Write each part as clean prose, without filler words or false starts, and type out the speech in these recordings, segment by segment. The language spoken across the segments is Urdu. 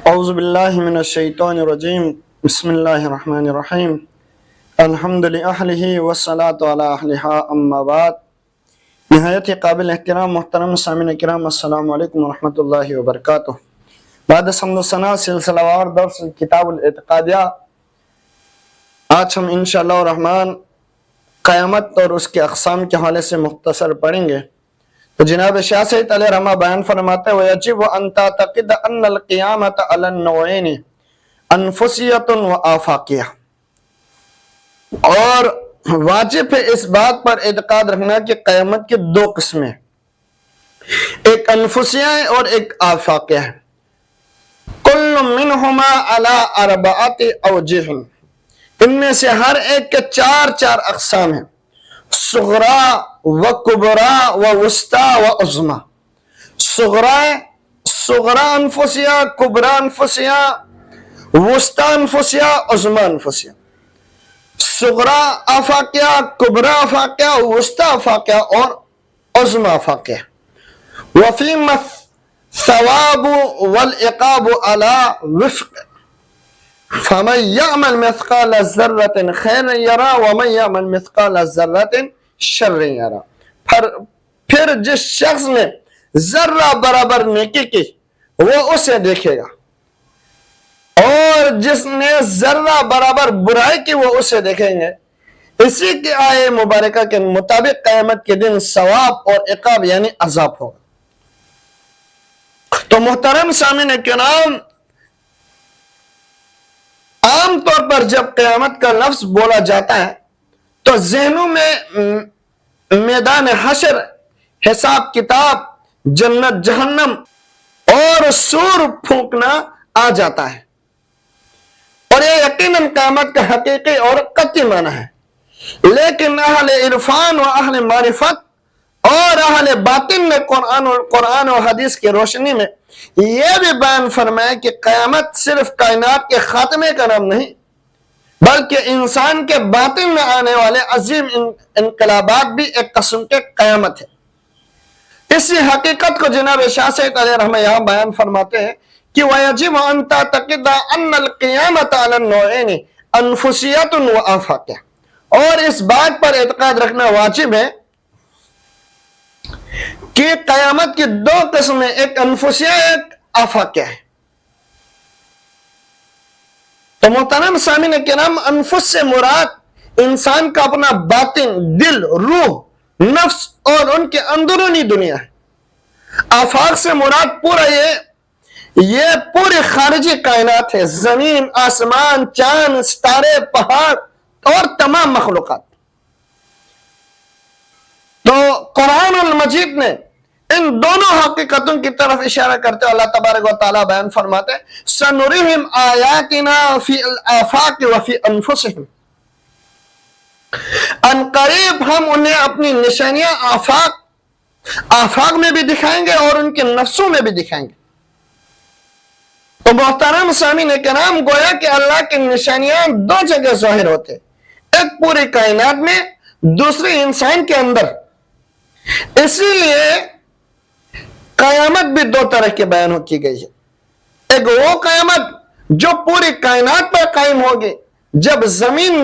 اعوذ باللہ من الشیطان الرجیم بسم اللہ الرحمن الرحیم الحمد للہ والصلاة علی اہلہا اما بعد۔ نہایت قابل احترام محترم سامعین کرام، السلام علیکم ورحمۃ اللہ وبرکاتہ۔ بعد حمد و ثنا سلسلہ وار درس کتاب الاعتقادیہ، آج ہم انشاءاللہ الرحمن قیامت اور اس کے اقسام کے حوالے سے مختصر پڑھیں گے۔ تو جناب شاہ سید علیہ رحمہ بیان فرماتے ہیں وَيَجِبُ أَن تَعْتَقِدَ أَنَّ الْقِيَامَةَ عَلَى النَّوْعَيْنِ أَنفُسِيَّةٌ وَآفَاقِيَةٌ، اور واجب ہے اس بات پر اعتقاد رکھنا کہ قیامت کی دو قسمیں، ایک انفسیہ ہے اور ایک آفاقیہ ہے۔ كُلُّ مِنْهُمَا عَلَى أَرْبَعَةِ أَوْجِهٍ، ان میں سے ہر ایک کے چار اقسام ہیں، صغرا و کبرا و وسطی و عظمی۔ صغرا انفسیہ، کبرا انفسیہ، وسطی انفسیہ، عظمی انفسیہ۔ صغرا آفاقیہ، کبرا آفاقیہ، وسطی آفاقیہ اور عظمی آفاقیہ۔ وفیما الثواب والعقاب على وفق فمن يعمل مثقال ذرة خيرا يرى ومن يعمل مثقال ذرة شرا يرى۔ پھر جس شخص نے ذرہ برابر نیکی کی وہ اسے دیکھے گا، اور جس نے ذرہ برابر برائی کی وہ اسے دیکھیں گے۔ اسی کی آیہ مبارکہ کے مطابق قیامت کے دن ثواب اور عقاب یعنی عذاب ہوگا۔ تو محترم سامعین کرام، عام طور پر جب قیامت کا لفظ بولا جاتا ہے تو ذہنوں میں میدان حشر، حساب کتاب، جنت جہنم اور سور پھونکنا آ جاتا ہے، اور یہ یقیناً قیامت کا حقیقی اور قطعی معنی ہے۔ لیکن اہل عرفان و اہل معرفت اور اہل باطن نے قرآن و حدیث کی روشنی میں یہ بھی بیان فرمایا کہ قیامت صرف کائنات کے خاتمے کا نام نہیں، بلکہ انسان کے باطن میں آنے والے عظیم انقلابات بھی ایک قسم کے قیامت ہے۔ اسی حقیقت کو جناب شاہ سید علیہ رحمہ یہاں بیان فرماتے ہیں کہ وَيَجِبُ أَن تَعْتَقِدَ أَنَّ الْقِيَامَةَ عَلَى النَّوْعَيْنِ أَنفُسِيَّةٌ وَآفَاقِيَةٌ، اور اس بات پر اعتقاد رکھنا واجب ہے کہ قیامت کی دو قسمیں، ایک انفسیہ ایک آفاقیہ ہے۔ تو محترم سامعین کرام، انفس سے مراد انسان کا اپنا باطن، دل، روح، نفس اور ان کے اندرونی دنیا ہے۔ آفاق سے مراد یہ پورے خارجی کائنات ہے، زمین، آسمان، چاند، ستارے، پہاڑ اور تمام مخلوقات۔ تو قرآن المجید نے ان دونوں حقیقتوں کی طرف اشارہ کرتے ہوئے اللہ تبارک و تعالیٰ بیان فرماتے ہیں سَنُرِهِمْ آیَاتِنَا فِي الْآفَاقِ وَفِي أَنفُسِهِمْ، ان قریب ہم انہیں اپنی نشانیاں آفاق میں بھی دکھائیں گے اور ان کے نفسوں میں بھی دکھائیں گے۔ تو محترم سامعین کرام، گویا کہ اللہ کی نشانیاں دو جگہ ظاہر ہوتے ہیں، ایک پوری کائنات میں، دوسری انسان کے اندر۔ اسی لیے قیامت بھی دو طرح کے بیان کی گئی ہے، ایک وہ قیامت جو پوری کائنات پر قائم ہوگی، جب زمین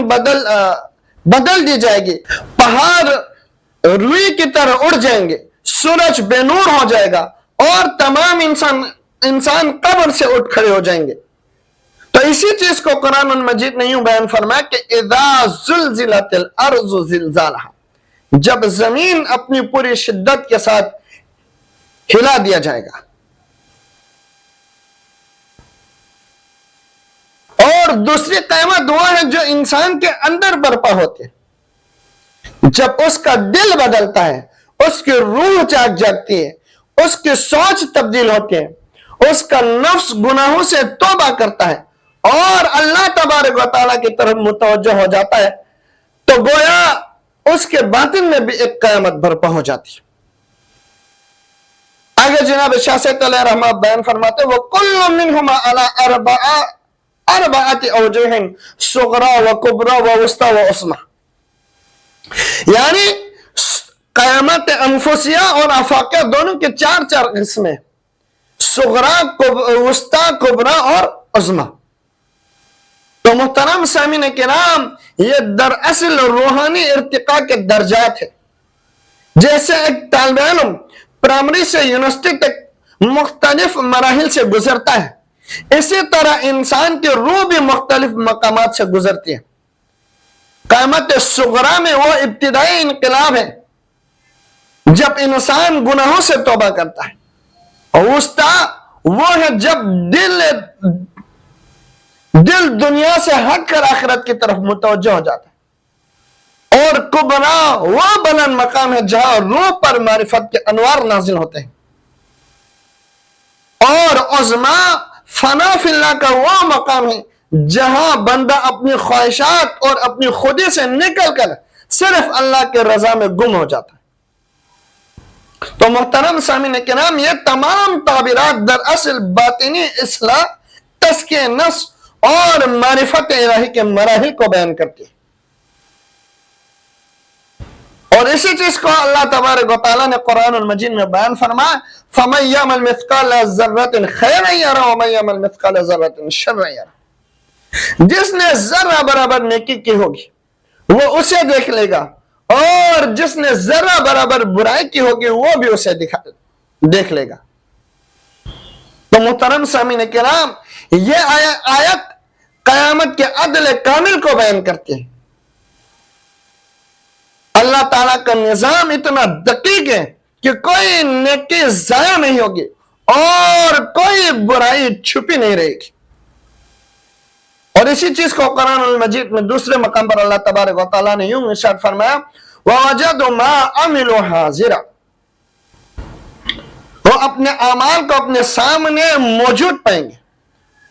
بدل دی جائے گی، پہاڑ روئی کی طرح اڑ جائیں گے، سورج بے نور ہو جائے گا اور تمام انسان قبر سے اٹھ کھڑے ہو جائیں گے۔ تو اسی چیز کو قرآن المجید نے یوں بیان فرمایا کہ اذا زلزلت الارض زلزالها، جب زمین اپنی پوری شدت کے ساتھ ہلا دیا جائے گا۔ اور دوسری قیامت وہ ہے جو انسان کے اندر برپا ہوتے، جب اس کا دل بدلتا ہے، اس کی روح جاگتی ہے، اس کی سوچ تبدیل ہوتی ہے، اس کا نفس گناہوں سے توبہ کرتا ہے اور اللہ تبارک و تعالیٰ کی طرف متوجہ ہو جاتا ہے، تو گویا اس کے باطن میں بھی ایک قیامت برپا ہو جاتی ہے۔ آگے جناب شاہ سید علیہ رحمہ بیان فرماتے ہیں وَكُلُّ مِنْهُمَا عَلَى أَرْبَعَةِ أَوْجُهٍ صُغْرَى وَكُبْرَى وَوُسْطَى وَعُظْمَى، یعنی قیامت انفسیہ اور آفاقیہ دونوں کے چار قسمیں، صغرا، وسطی، کبرا اور عظمی۔ تو محترم سامعین کرام، یہ دراصل روحانی ارتقاء کے درجات ہیں۔ جیسے ایک طالب علم پرائمری سے یونیورسٹی تک مختلف مراحل سے گزرتا ہے، اسی طرح انسان کی روح بھی مختلف مقامات سے گزرتی ہے۔ قیامت صغرا میں وہ ابتدائی انقلاب ہے جب انسان گناہوں سے توبہ کرتا ہے، اور وسطی وہ ہے جب دل دنیا سے ہٹ کر آخرت کی طرف متوجہ ہو جاتا ہے، اور کبرا وہ بلند مقام ہے جہاں روح پر معرفت کے انوار نازل ہوتے ہیں، اور عظمی فنا فی اللہ کا وہ مقام ہے جہاں بندہ اپنی خواہشات اور اپنی خودی سے نکل کر صرف اللہ کے رضا میں گم ہو جاتا ہے۔ تو محترم سامعین کرام، یہ تمام تعبیرات دراصل باطنی اصلاح، تزکیہ نفس اور معرفت الہی کے مراحل کو بیان کرتی ہے۔ اور اسی چیز کو اللہ تبارک و تعالیٰ نے قرآن المجید میں بیان فرمایا، فَمَن يَعْمَلْ مِثْقَالَ ذَرَّةٍ خَيْرًا يَرَهُ وَمَن يَعْمَلْ مِثْقَالَ ذَرَّةٍ شَرًّا يَرَهُ۔ جس نے ذرہ برابر نیکی کی ہوگی وہ اسے دیکھ لے گا، اور جس نے ذرہ برابر برائی کی ہوگی وہ بھی اسے دیکھ لے گا۔ تو محترم سامعین کرام، یہ آیت قیامت کے عدل کامل کو بیان کرتی ہے۔ اللہ تعالیٰ کا نظام اتنا دقیق ہے کہ کوئی نیکی ضائع نہیں ہوگی اور کوئی برائی چھپی نہیں رہے گی۔ اور اسی چیز کو قرآن المجید میں دوسرے مقام پر اللہ تبارک و تعالیٰ نے یوں ارشاد فرمایا، وَوَجَدُوا مَا عَمِلُوا حَاضِرًا۔ وہ اپنے اعمال کو اپنے سامنے موجود پائیں گے۔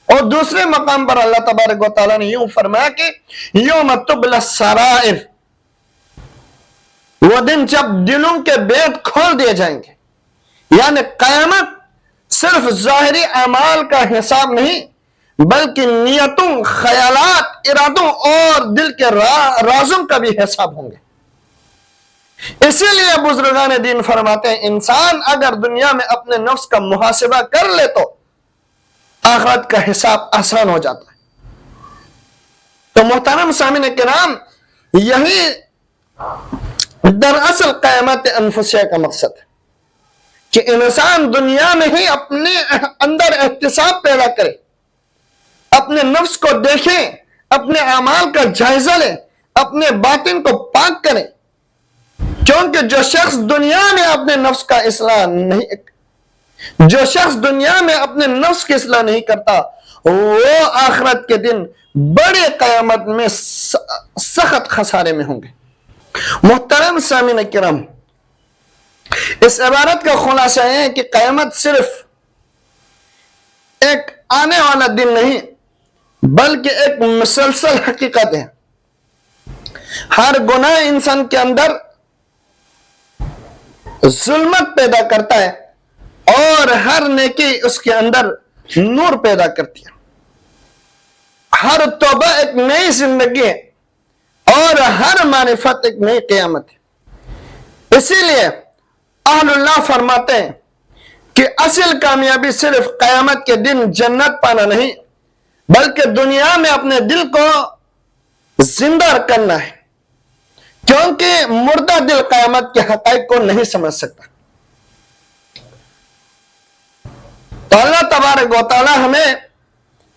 اور دوسرے مقام پر اللہ تبارک و تعالیٰ نے یوں فرمایا کہ یوم تبلی السرائر، وہ دن جب دلوں کے بیت کھول دیے جائیں گے۔ یعنی قیامت صرف ظاہری اعمال کا حساب نہیں، بلکہ نیتوں، خیالات، ارادوں اور دل کے رازوں کا بھی حساب ہوں گے۔ اسی لیے بزرگان دین فرماتے ہیں، انسان اگر دنیا میں اپنے نفس کا محاسبہ کر لے تو آخرت کا حساب آسان ہو جاتا ہے۔ تو محترم سامعین کرام، یہی دراصل قیامت انفسیہ کا مقصد ہے کہ انسان دنیا میں ہی اپنے اندر احتساب پیدا کرے، اپنے نفس کو دیکھے، اپنے اعمال کا جائزہ لے، اپنے باطن کو پاک کرے، کیونکہ جو شخص دنیا میں اپنے نفس کا اصلاح نہیں کرتا، وہ آخرت کے دن بڑے قیامت میں سخت خسارے میں ہوں گے۔ محترم سامعین کرام، اس عبارت کا خلاصہ ہے کہ قیامت صرف ایک آنے والا دن نہیں بلکہ ایک مسلسل حقیقت ہے۔ ہر گناہ انسان کے اندر ظلمت پیدا کرتا ہے اور ہر نیکی اس کے اندر نور پیدا کرتی ہے۔ ہر توبہ ایک نئی زندگی ہے اور ہر معرفت ایک نئی قیامت ہے۔ اسی لیے اہل اللہ فرماتے ہیں کہ اصل کامیابی صرف قیامت کے دن جنت پانا نہیں بلکہ دنیا میں اپنے دل کو زندہ کرنا ہے، کیونکہ مردہ دل قیامت کے حقائق کو نہیں سمجھ سکتا۔ تو اللہ تبارک و تعالی ہمیں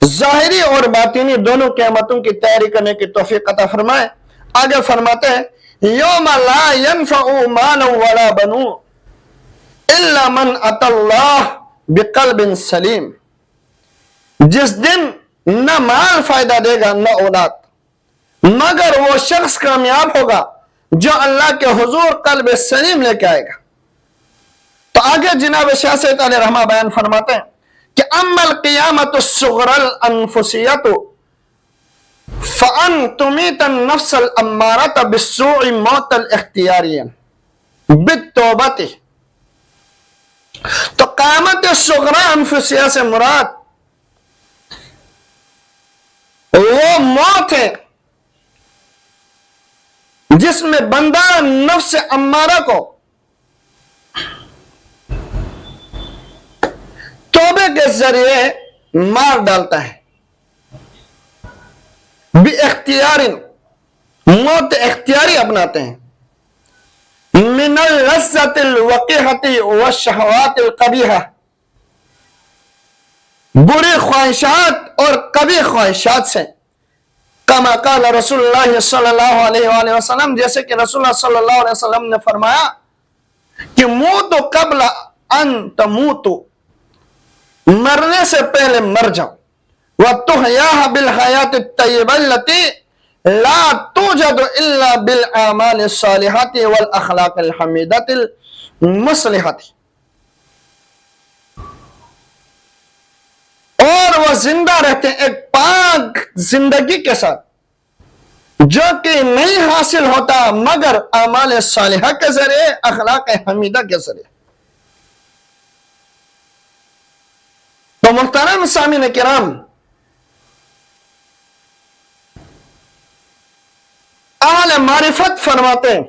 ظاہری اور باطنی دونوں قیامتوں کی تیاری کرنے کی توفیق عطا فرمائے۔ آگے فرماتے ہیں، یوم لا ينفع مال ولا بنون الا من اتى اللہ بقلب سلیم۔ جس دن نہ مال فائدہ دے گا نہ اولاد، مگر وہ شخص کامیاب ہوگا جو اللہ کے حضور قلب سلیم لے کے آئے گا۔ تو آگے جناب شاہ سید علیہ رحمہ بیان فرماتے ہیں کہ اما القیامت الصغری الانفسیۃ فان تمیت النفس الامارۃ بالسوء موت الاختیاریہ بالتوبۃ۔ تو قیامت صغری انفسیہ سے مراد وہ موت ہے جس میں بندہ نفس امارہ کو توبے توبے کے ذریعے مار ڈالتا ہے، بے اختیار موت اختیاری اپناتے ہیں، من اللذت الوقیحۃ والشہوات القبیحہ، بری خواہشات اور قبیح خواہشات سے، کما قال رسول اللہ صلی اللہ علیہ وآلہ وسلم، جیسے کہ رسول اللہ صلی اللہ علیہ وسلم نے فرمایا کہ موتو قبل ان تموتو، مرنے سے پہلے مر جاؤ، وَتُحْيَاهَا بِالْحَيَاةِ الطَّيِّبَةِ الَّتِي لَا تُوجَدُ إِلَّا بِالْأَعْمَالِ الصَّالِحَةِ وَالْأَخْلَاقِ الْحَمِيدَةِ الْمُصْلِحَةِ، اور وہ زندہ رہتے ہیں ایک پاک زندگی کے ساتھ، جو کہ نہیں حاصل ہوتا مگر اعمال صالحہ کے ذریعے، اخلاق حمیدہ کے ذریعے۔ تو محترم سامعین کرام، اہل معرفت فرماتے ہیں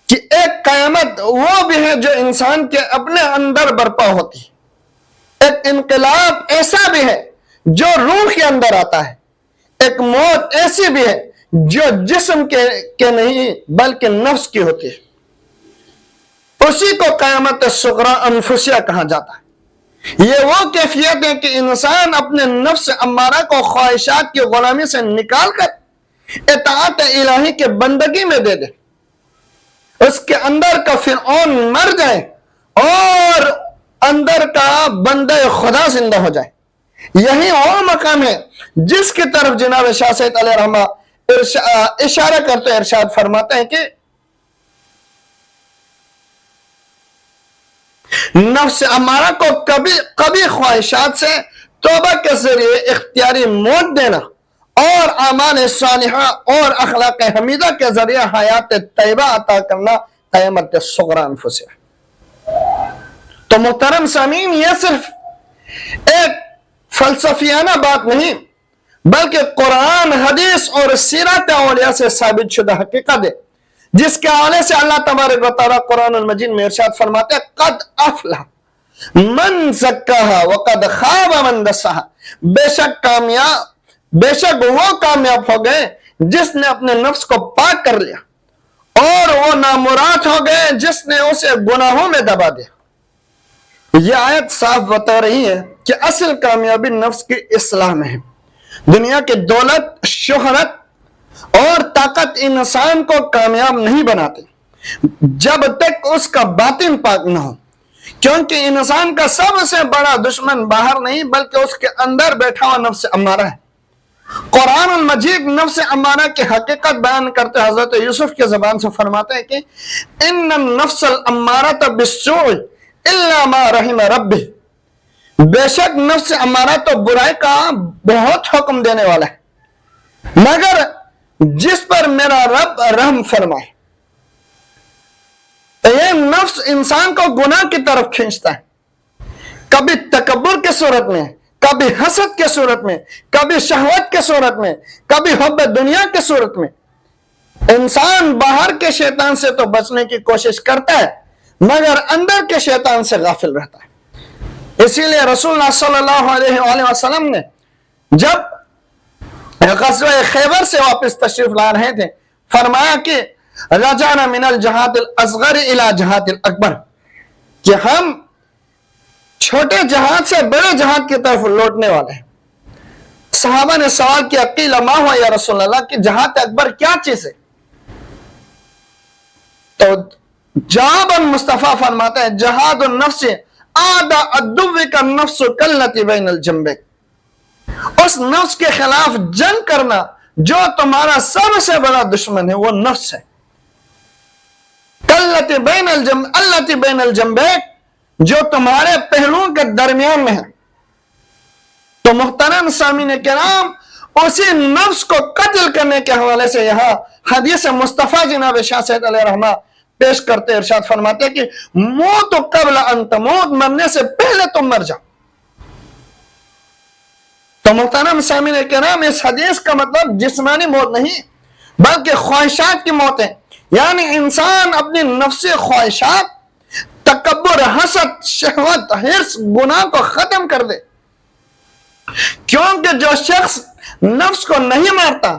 کہ ایک قیامت وہ بھی ہے جو انسان کے اپنے اندر برپا ہوتی ہے، ایک انقلاب ایسا بھی ہے جو روح کے اندر آتا ہے، ایک موت ایسی بھی ہے جو جسم کے نہیں بلکہ نفس کی ہوتی ہے، اسی کو قیامت صغری انفسیہ کہا جاتا ہے۔ یہ وہ کیفیت ہے کہ انسان اپنے نفس امارہ کو خواہشات کی غلامی سے نکال کر اطاعت الہی کے بندگی میں دے دے، اس کے اندر کا فرعون مر جائے اور اندر کا بندہ خدا زندہ ہو جائے۔ یہی وہ مقام ہے جس کی طرف جناب شاہ سید علیہ رحمہ اشارہ کرتے ارشاد فرماتے ہیں کہ نفس امارہ کو کبھی خواہشات سے توبہ کے ذریعے اختیاری موت دینا اور اعمال صالحہ اور اخلاق حمیدہ کے ذریعے حیات طیبہ عطا کرنا قیامت صغری انفسیہ۔ تو محترم سامعین، یہ صرف ایک فلسفیانہ بات نہیں بلکہ قرآن، حدیث اور سیرت اولیاء سے ثابت شدہ حقیقت ہے، جس کے حوالے سے اللہ تبارک و تعالیٰ قرآن المجید میں ارشاد فرماتے ہیں قد افلح من زکاہا وقد خاب من دساہا، بے شک وہ کامیاب ہو گئے جس نے اپنے نفس کو پاک کر لیا، اور وہ نامراد ہو گئے جس نے اسے گناہوں میں دبا دیا۔ یہ آیت صاف بتا رہی ہے کہ اصل کامیابی نفس کی اصلاح میں ہے۔ دنیا کی دولت، شہرت اور طاقت انسان کو کامیاب نہیں بناتے جب تک اس کا باطن پاک نہ ہو، کیونکہ انسان کا سب سے بڑا دشمن باہر نہیں بلکہ اس کے اندر بیٹھا ہوا نفس امارہ ہے۔ قرآن المجید نفس امارہ کی حقیقت بیان کرتے حضرت یوسف کی زبان سے فرماتے ہیں کہ ان النفس الامارۃ بالسوء الا ما رحم ربی، بے شک نفس امارہ تو برائی کا بہت حکم دینے والا ہے مگر جس پر میرا رب رحم فرمائے۔ یہ نفس انسان کو گناہ کی طرف کھینچتا ہے، کبھی تکبر کی صورت میں، کبھی حسد کی صورت میں، کبھی شہوت کی صورت میں، کبھی حب دنیا کی صورت میں۔ انسان باہر کے شیطان سے تو بچنے کی کوشش کرتا ہے مگر اندر کے شیطان سے غافل رہتا ہے۔ اسی لیے رسول اللہ صلی اللہ علیہ وآلہ وسلم نے جب غزوہ خیبر سے واپس تشریف لا رہے تھے فرمایا کہ رجعنا من الجہاد الاصغر الى جہاد الاکبر، کہ ہم چھوٹے جہاد سے بڑے جہاد کی طرف لوٹنے والے ہیں۔ صحابہ نے سوال کیا قیل ما ہوا یا رسول اللہ، کہ جہاد اکبر کیا چیز ہے؟ تو جواب مصطفیٰ فرماتا ہے جہاد النفس آدھا عدو کا نفس کلتی بین الجنبین، اس نفس کے خلاف جنگ کرنا جو تمہارا سب سے بڑا دشمن ہے وہ نفس ہے۔ کلتی بین الجنبین، جو تمہارے پہلوؤں کے درمیان میں ہے۔ تو محترم سامعین کرام، اسی نفس کو قتل کرنے کے حوالے سے یہاں حدیث مصطفیٰ جناب شاہ سید علیہ رحمہ پیش کرتے ارشاد فرماتے کہ موت قبل ان تموت، مرنے سے پہلے تم مر جاؤ۔ تو محترم سامعین کرام، اس حدیث کا مطلب جسمانی موت نہیں بلکہ خواہشات کی موت ہے، یعنی انسان اپنی نفسی خواہشات تکبر، حسد، شہوت، حرص گناہ کو ختم کر دے، کیونکہ جو شخص نفس کو نہیں مارتا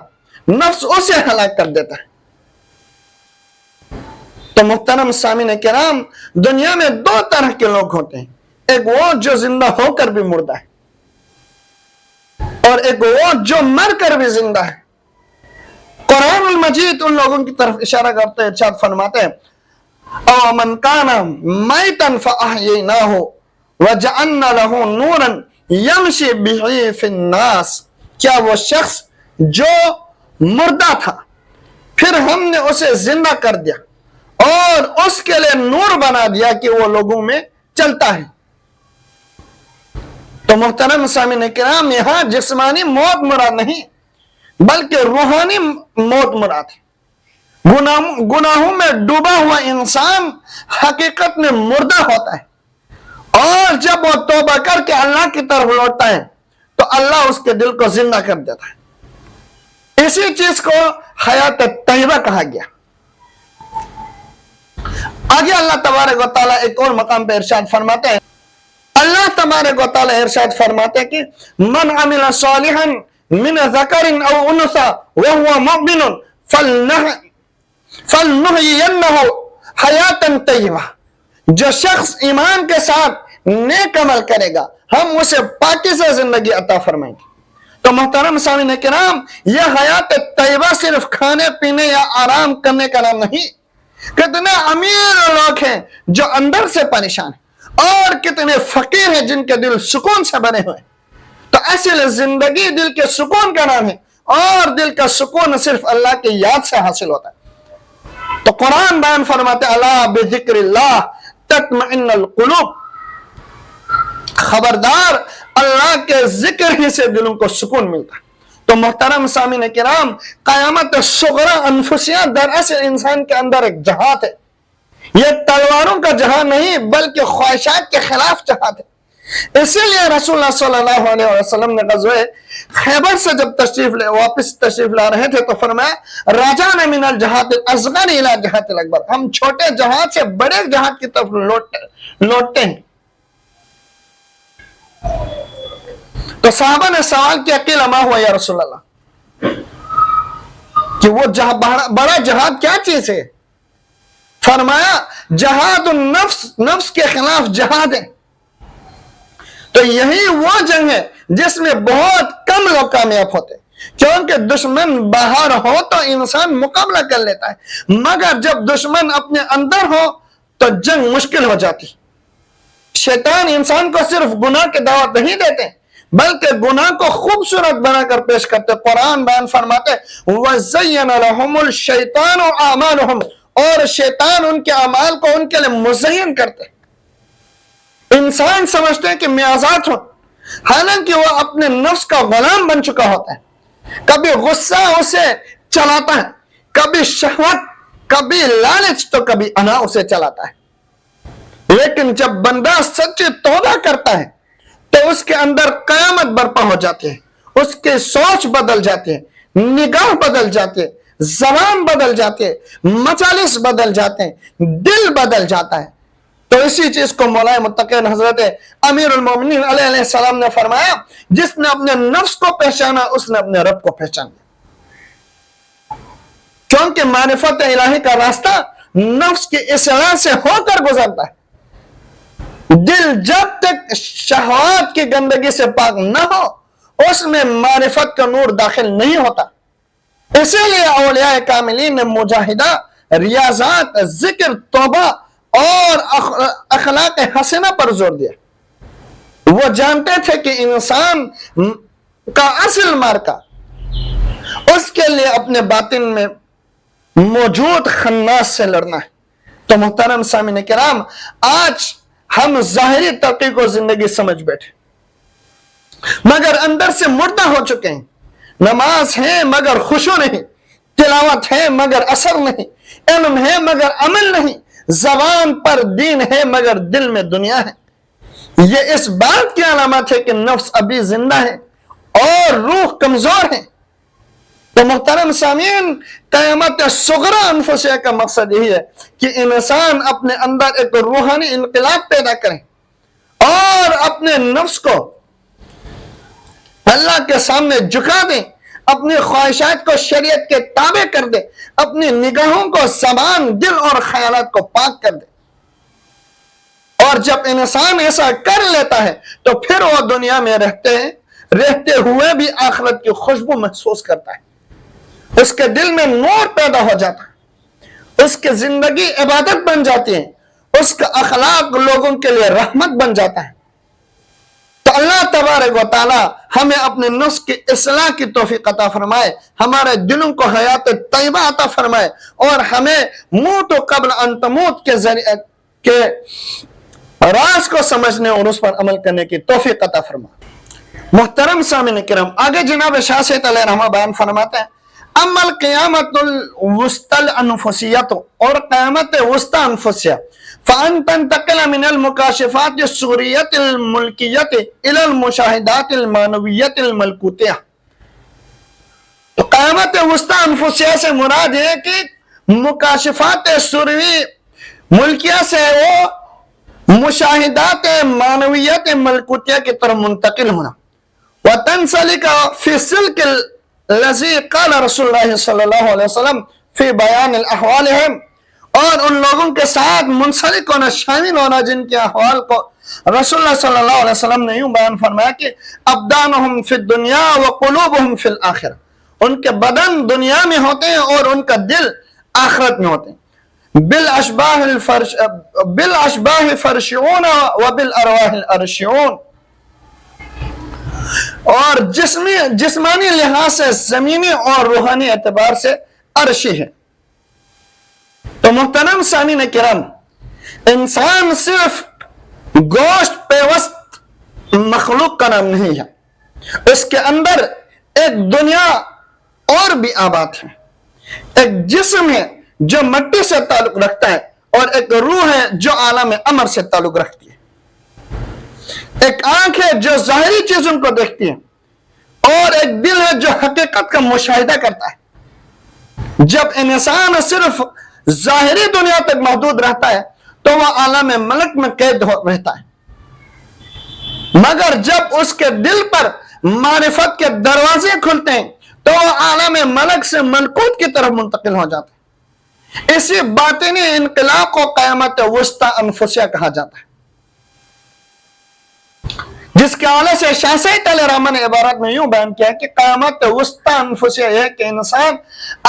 نفس اسے ہلاک کر دیتا ہے۔ تو محترم سامعین کرام، دنیا میں دو طرح کے لوگ ہوتے ہیں، ایک وہ جو زندہ ہو کر بھی مردہ ہے، اور ایک وہ جو مر کر بھی زندہ ہے۔ قرآن المجید ان لوگوں کی طرف اشارہ کرتے ہیں، ارشاد فرماتے ہیں او من کان میتا فاحییناہ وجعلنا له نورا یمشی بہ فی الناس، کیا وہ شخص جو مردہ تھا پھر ہم نے اسے زندہ کر دیا اور اس کے لیے نور بنا دیا کہ وہ لوگوں میں چلتا ہے۔ تو محترم سامعین کرام، یہاں جسمانی موت مراد نہیں بلکہ روحانی موت مراد ہے۔ گناہوں میں ڈوبا ہوا انسان حقیقت میں مردہ ہوتا ہے، اور جب وہ توبہ کر کے اللہ کی طرف لوٹتا ہے تو اللہ اس کے دل کو زندہ کر دیتا ہے۔ اسی چیز کو حیات طیبہ کہا گیا۔ آگے اللہ تبارک و تعالیٰ ایک اور مقام پہ ارشاد فرماتے ہیں، اللہ تبارک و تعالیٰ ارشاد فرماتے ہیں کہ من عمل صالحا من ذکر او انثى وهو مؤمن فلنحيينه حیاتا طیبہ، جو شخص ایمان کے ساتھ نیک عمل کرے گا ہم اسے پاکیزہ زندگی عطا فرمائیں گے۔ تو محترم سامعین کرام، یہ حیات طیبہ صرف کھانے پینے یا آرام کرنے کا نام نہیں۔ کتنے امیر لوگ ہیں جو اندر سے پریشان ہیں، اور کتنے فقیر ہیں جن کے دل سکون سے بنے ہوئے ہیں۔ تو اصل زندگی دل کے سکون کا نام ہے، اور دل کا سکون صرف اللہ کی یاد سے حاصل ہوتا ہے۔ تو قرآن بیان فرماتے الا بذکر اللہ تطمئن القلوب، خبردار اللہ کے ذکر ہی سے دلوں کو سکون ملتا ہے۔ تو محترم سامعین کرام، قیامت صغری انفسیہ دراصل انسان کے اندر ایک جہاد ہے۔ یہ تلواروں کا جہاد نہیں بلکہ خواہشات کے خلاف جہاد ہے۔ اسی لیے رسول اللہ صلی اللہ علیہ وسلم نے غزوہ خیبر سے جب واپس تشریف لا رہے تھے تو فرمایا راجعنا من الجہاد الاصغر الى جہاد الاکبر، ہم چھوٹے جہاد سے بڑے جہاد کی طرف لوٹتے ہیں۔ تو صحابہ نے سوال کیا قیل ما ہوا یا رسول اللہ، کہ وہ بڑا جہاد کیا چیز ہے؟ فرمایا جہاد النفس، نفس کے خلاف جہاد ہے۔ تو یہی وہ جنگ ہے جس میں بہت کم لوگ کامیاب ہوتے ہیں، کیونکہ دشمن باہر ہو تو انسان مقابلہ کر لیتا ہے، مگر جب دشمن اپنے اندر ہو تو جنگ مشکل ہو جاتی۔ شیطان انسان کو صرف گناہ کی دعوت نہیں دیتے بلکہ گناہ کو خوبصورت بنا کر پیش کرتے۔ قرآن بیان فرماتے وَزَيَّنَ لَهُمُ الشَّيْطَانُ أَعْمَالُهُمْ، اور شیطان ان کے اعمال کو ان کے لیے مزین کرتے۔ انسان سمجھتے ہیں کہ میں آزاد ہوں، حالانکہ وہ اپنے نفس کا غلام بن چکا ہوتا ہے۔ کبھی غصہ اسے چلاتا ہے، کبھی شہوت، کبھی لالچ، تو کبھی انا اسے چلاتا ہے۔ لیکن جب بندہ سچی توبہ کرتا ہے تو اس کے اندر قیامت برپا ہو جاتی ہے، اس کی سوچ بدل جاتی ہے، نگاہ بدل جاتی ہے، زبان بدل جاتی ہے، مجالس بدل جاتے ہیں، دل بدل جاتا ہے۔ تو اسی چیز کو مولا متقین حضرت امیر المومنین علیہ السلام نے فرمایا جس نے اپنے نفس کو پہچانا اس نے اپنے رب کو پہچانا، کیونکہ معرفت الہی کا راستہ نفس کی اصلاح سے ہو کر گزرتا ہے۔ دل جب تک شہوات کی گندگی سے پاک نہ ہو اس میں معرفت کا نور داخل نہیں ہوتا۔ اسی لیے اولیاء کاملین نے مجاہدہ، ریاضات، ذکر، توبہ اور اخلاق حسنہ پر زور دیا۔ وہ جانتے تھے کہ انسان کا اصل مارکا اس کے لیے اپنے باطن میں موجود خناس سے لڑنا ہے۔ تو محترم سامعین کرام، آج ہم ظاہری ترقی کو زندگی سمجھ بیٹھے مگر اندر سے مردہ ہو چکے ہیں۔ نماز ہے مگر خشوع نہیں، تلاوت ہے مگر اثر نہیں، علم ہے مگر عمل نہیں، زبان پر دین ہے مگر دل میں دنیا ہے۔ یہ اس بات کی علامت ہے کہ نفس ابھی زندہ ہے اور روح کمزور ہے۔ تو محترم سامعین، قیامت صغری انفسیہ کا مقصد یہی ہے کہ انسان اپنے اندر ایک روحانی انقلاب پیدا کرے اور اپنے نفس کو اللہ کے سامنے جھکا دے، اپنی خواہشات کو شریعت کے تابع کر دے، اپنی نگاہوں کو، زبان، دل اور خیالات کو پاک کر دے۔ اور جب انسان ایسا کر لیتا ہے تو پھر وہ دنیا میں رہتے ہوئے بھی آخرت کی خوشبو محسوس کرتا ہے، اس کے دل میں نور پیدا ہو جاتا ہے، اس کی زندگی عبادت بن جاتی ہے، اس کا اخلاق لوگوں کے لیے رحمت بن جاتا ہے۔ تو اللہ تبارک و تعالی ہمیں اپنے نفس کی اصلاح کی توفیق عطا فرمائے، ہمارے دلوں کو حیات طیبہ عطا فرمائے، اور ہمیں موت قبل ان تموت کے ذریعے کے راز کو سمجھنے اور اس پر عمل کرنے کی توفیق عطا فرمائے۔ محترم سامعین کرام، آگے جناب شاہ سید علیہ رحمہ بیان فرماتے ہیں، اما القیامت الوسطی الانفسیۃ، اور قیامت وسطی انفسیہ، فان تنتقل من المکاشفات الصغریۃ الملکیۃ الی المشاہدات المعنویۃ الملکوتیہ۔ تو قیامت وسطی انفسیہ سے مراد ہے کہ مکاشفات صغری ملکیہ سے وہ مشاہدات معنویت ملکوتیہ کی طرف منتقل ہونا، وتنسلک فی سلک الذی قال رسول اللہ صلی اللہ علیہ وسلم فی بیان الاحوالہم، اور ان لوگوں کے ساتھ منسلک ہونا، شامل ہونا جن کے احوال کو رسول اللہ صلی اللہ علیہ وسلم نے یوں بیان فرمایا کہ ابدانہم فی الدنیا وقلوبہم فی الآخرہ، ان کے بدن دنیا میں ہوتے ہیں اور ان کا دل آخرت میں ہوتے ہیں، بالاشباہ فرشعون وبالارواح الارشعون، اور جسمانی لحاظ سے زمینی اور روحانی اعتبار سے عرشی ہے۔ تو محترم سامعین کرام، انسان صرف گوشت پیوست مخلوق کا نام نہیں ہے، اس کے اندر ایک دنیا اور بھی آباد ہے، ایک جسم ہے جو مٹی سے تعلق رکھتا ہے، اور ایک روح ہے جو عالم امر سے تعلق رکھتی ہے، ایک آنکھ ہے جو ظاہری چیزوں کو دیکھتی ہے، اور ایک دل ہے جو حقیقت کا مشاہدہ کرتا ہے۔ جب انسان صرف ظاہری دنیا تک محدود رہتا ہے تو وہ عالم ملک میں قید رہتا ہے، مگر جب اس کے دل پر معرفت کے دروازے کھلتے ہیں تو وہ عالم ملک سے ملکوت کی طرف منتقل ہو جاتا ہے۔ اسی باطنی انقلاب کو قیامت وسطی انفسیہ کہا جاتا ہے، جس کے حوالے سے شاہ سید علیہ رحمہ نے عبارت میں یوں بیان کیا کہ قیامت وسطی انفسیہ یہ ہے کہ انسان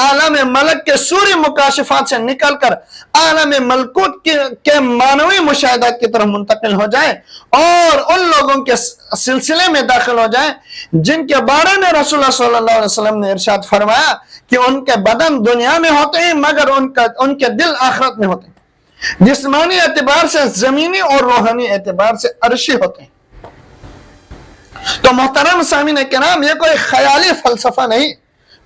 عالم ملک کے سوری مکاشفات سے نکل کر عالم ملکوت کے معنوی مشاہدات کی طرف منتقل ہو جائے، اور ان لوگوں کے سلسلے میں داخل ہو جائے جن کے بارے میں رسول اللہ صلی اللہ علیہ وسلم نے ارشاد فرمایا کہ ان کے بدن دنیا میں ہوتے ہیں مگر ان کے دل آخرت میں ہوتے ہیں، جسمانی اعتبار سے زمینی اور روحانی اعتبار سے عرشی ہوتے ہیں۔ تو محترم سامعین کرام، یہ کوئی خیالی فلسفہ نہیں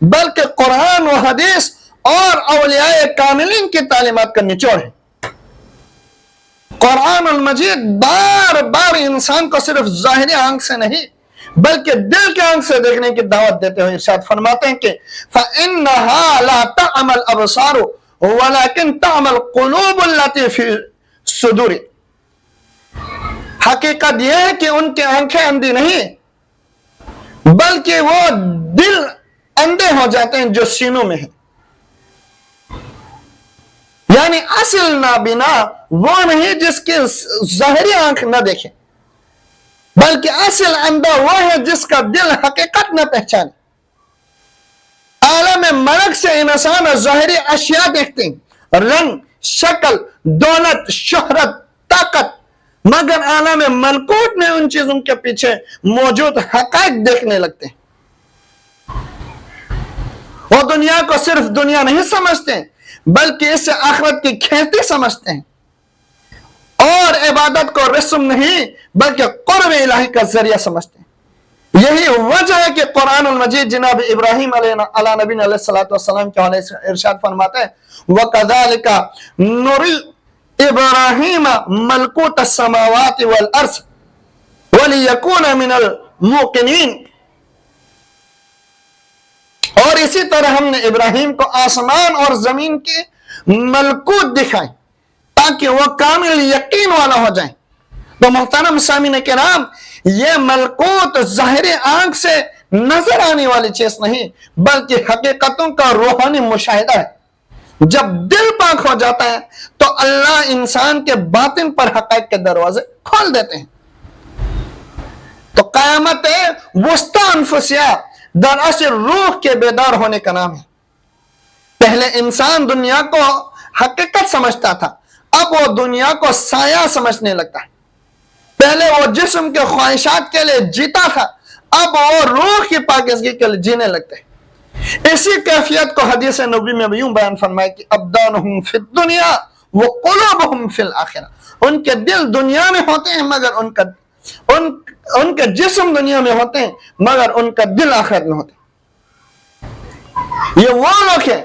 بلکہ قرآن و حدیث اور اولیاء کاملین کی تعلیمات کا نچوڑ ہے۔ قرآن المجید بار بار انسان کو صرف ظاہری آنکھ سے نہیں بلکہ دل کے آنکھ سے دیکھنے کی دعوت دیتے ہوئے ارشاد فرماتے ہیں کہ فَإِنَّهَا لَا تَعْمَى الْأَبْصَارُ وَلَكِنْ تَعْمَى الْقُلُوبُ الَّتِي فِي الصُّدُورِ، حقیقت یہ ہے کہ ان کی آنکھیں اندھی نہیں بلکہ وہ دل اندھے ہو جاتے ہیں جو سینوں میں ہیں۔ یعنی اصل نابینا وہ نہیں جس کی ظاہری آنکھ نہ دیکھے، بلکہ اصل اندھا وہ ہے جس کا دل حقیقت نہ پہچانے۔ عالم ملک سے انسان ظاہری اشیاء دیکھتے ہیں، رنگ، شکل، دولت، شہرت، طاقت، مگر عالم ملکوت میں ان چیزوں کے پیچھے موجود حقائق دیکھنے لگتے ہیں۔ وہ دنیا کو صرف دنیا نہیں سمجھتے بلکہ اسے آخرت کی کھیتی سمجھتے ہیں، اور عبادت کو رسم نہیں بلکہ قرب الہی کا ذریعہ سمجھتے ہیں۔ یہی وجہ ہے کہ قرآن المجید جناب ابراہیم علیہ نبی علیہ السلام کے حوالے سے ارشاد فرماتا ہے وَكَذَلِكَ نُرِي ابراہیم ملکوت السماوات والارض وَلِيَكُونَ مِنَ الْمُوقِنِينَ، اور اسی طرح ہم نے ابراہیم کو آسمان اور زمین کی ملکوت دکھائی تاکہ وہ کامل یقین والا ہو جائیں۔ تو محترم سامعین کرام، یہ ملکوت ظاہری آنکھ سے نظر آنے والی چیز نہیں بلکہ حقیقتوں کا روحانی مشاہدہ ہے۔ جب دل پاک ہو جاتا ہے تو اللہ انسان کے باطن پر حقائق کے دروازے کھول دیتے ہیں۔ تو قیامت وسطی انفسیہ دراصل روح کے بیدار ہونے کا نام ہے۔ پہلے انسان دنیا کو حقیقت سمجھتا تھا، اب وہ دنیا کو سایہ سمجھنے لگتا ہے۔ پہلے وہ جسم کے خواہشات کے لیے جیتا تھا، اب وہ روح کی پاکیزگی کے لیے جینے لگتے ہیں۔ اسی کیفیت کو حدیث نبوی میں بھی یوں بیان فرمایا کہ ابدانہم فی الدنیا وقلوبہم فی الآخرہ، ان کے دل دنیا میں ہوتے ہیں مگر ان کے جسم دنیا میں ہوتے ہیں مگر ان کا دل آخرت میں ہوتے ہیں۔ یہ وہ لوگ ہیں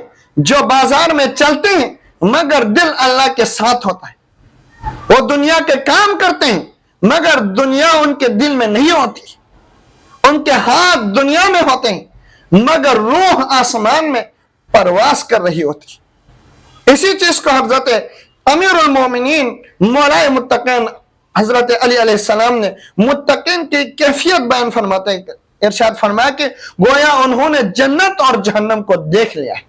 جو بازار میں چلتے ہیں مگر دل اللہ کے ساتھ ہوتا ہے، وہ دنیا کے کام کرتے ہیں مگر دنیا ان کے دل میں نہیں ہوتی، ان کے ہاتھ دنیا میں ہوتے ہیں مگر روح آسمان میں پرواز کر رہی ہوتی۔ اسی چیز کو حضرت امیر المومنین مولا متقین حضرت علی علیہ السلام نے متقین کی کیفیت بیان فرماتے ہیں، ارشاد فرمایا کہ گویا انہوں نے جنت اور جہنم کو دیکھ لیا ہے،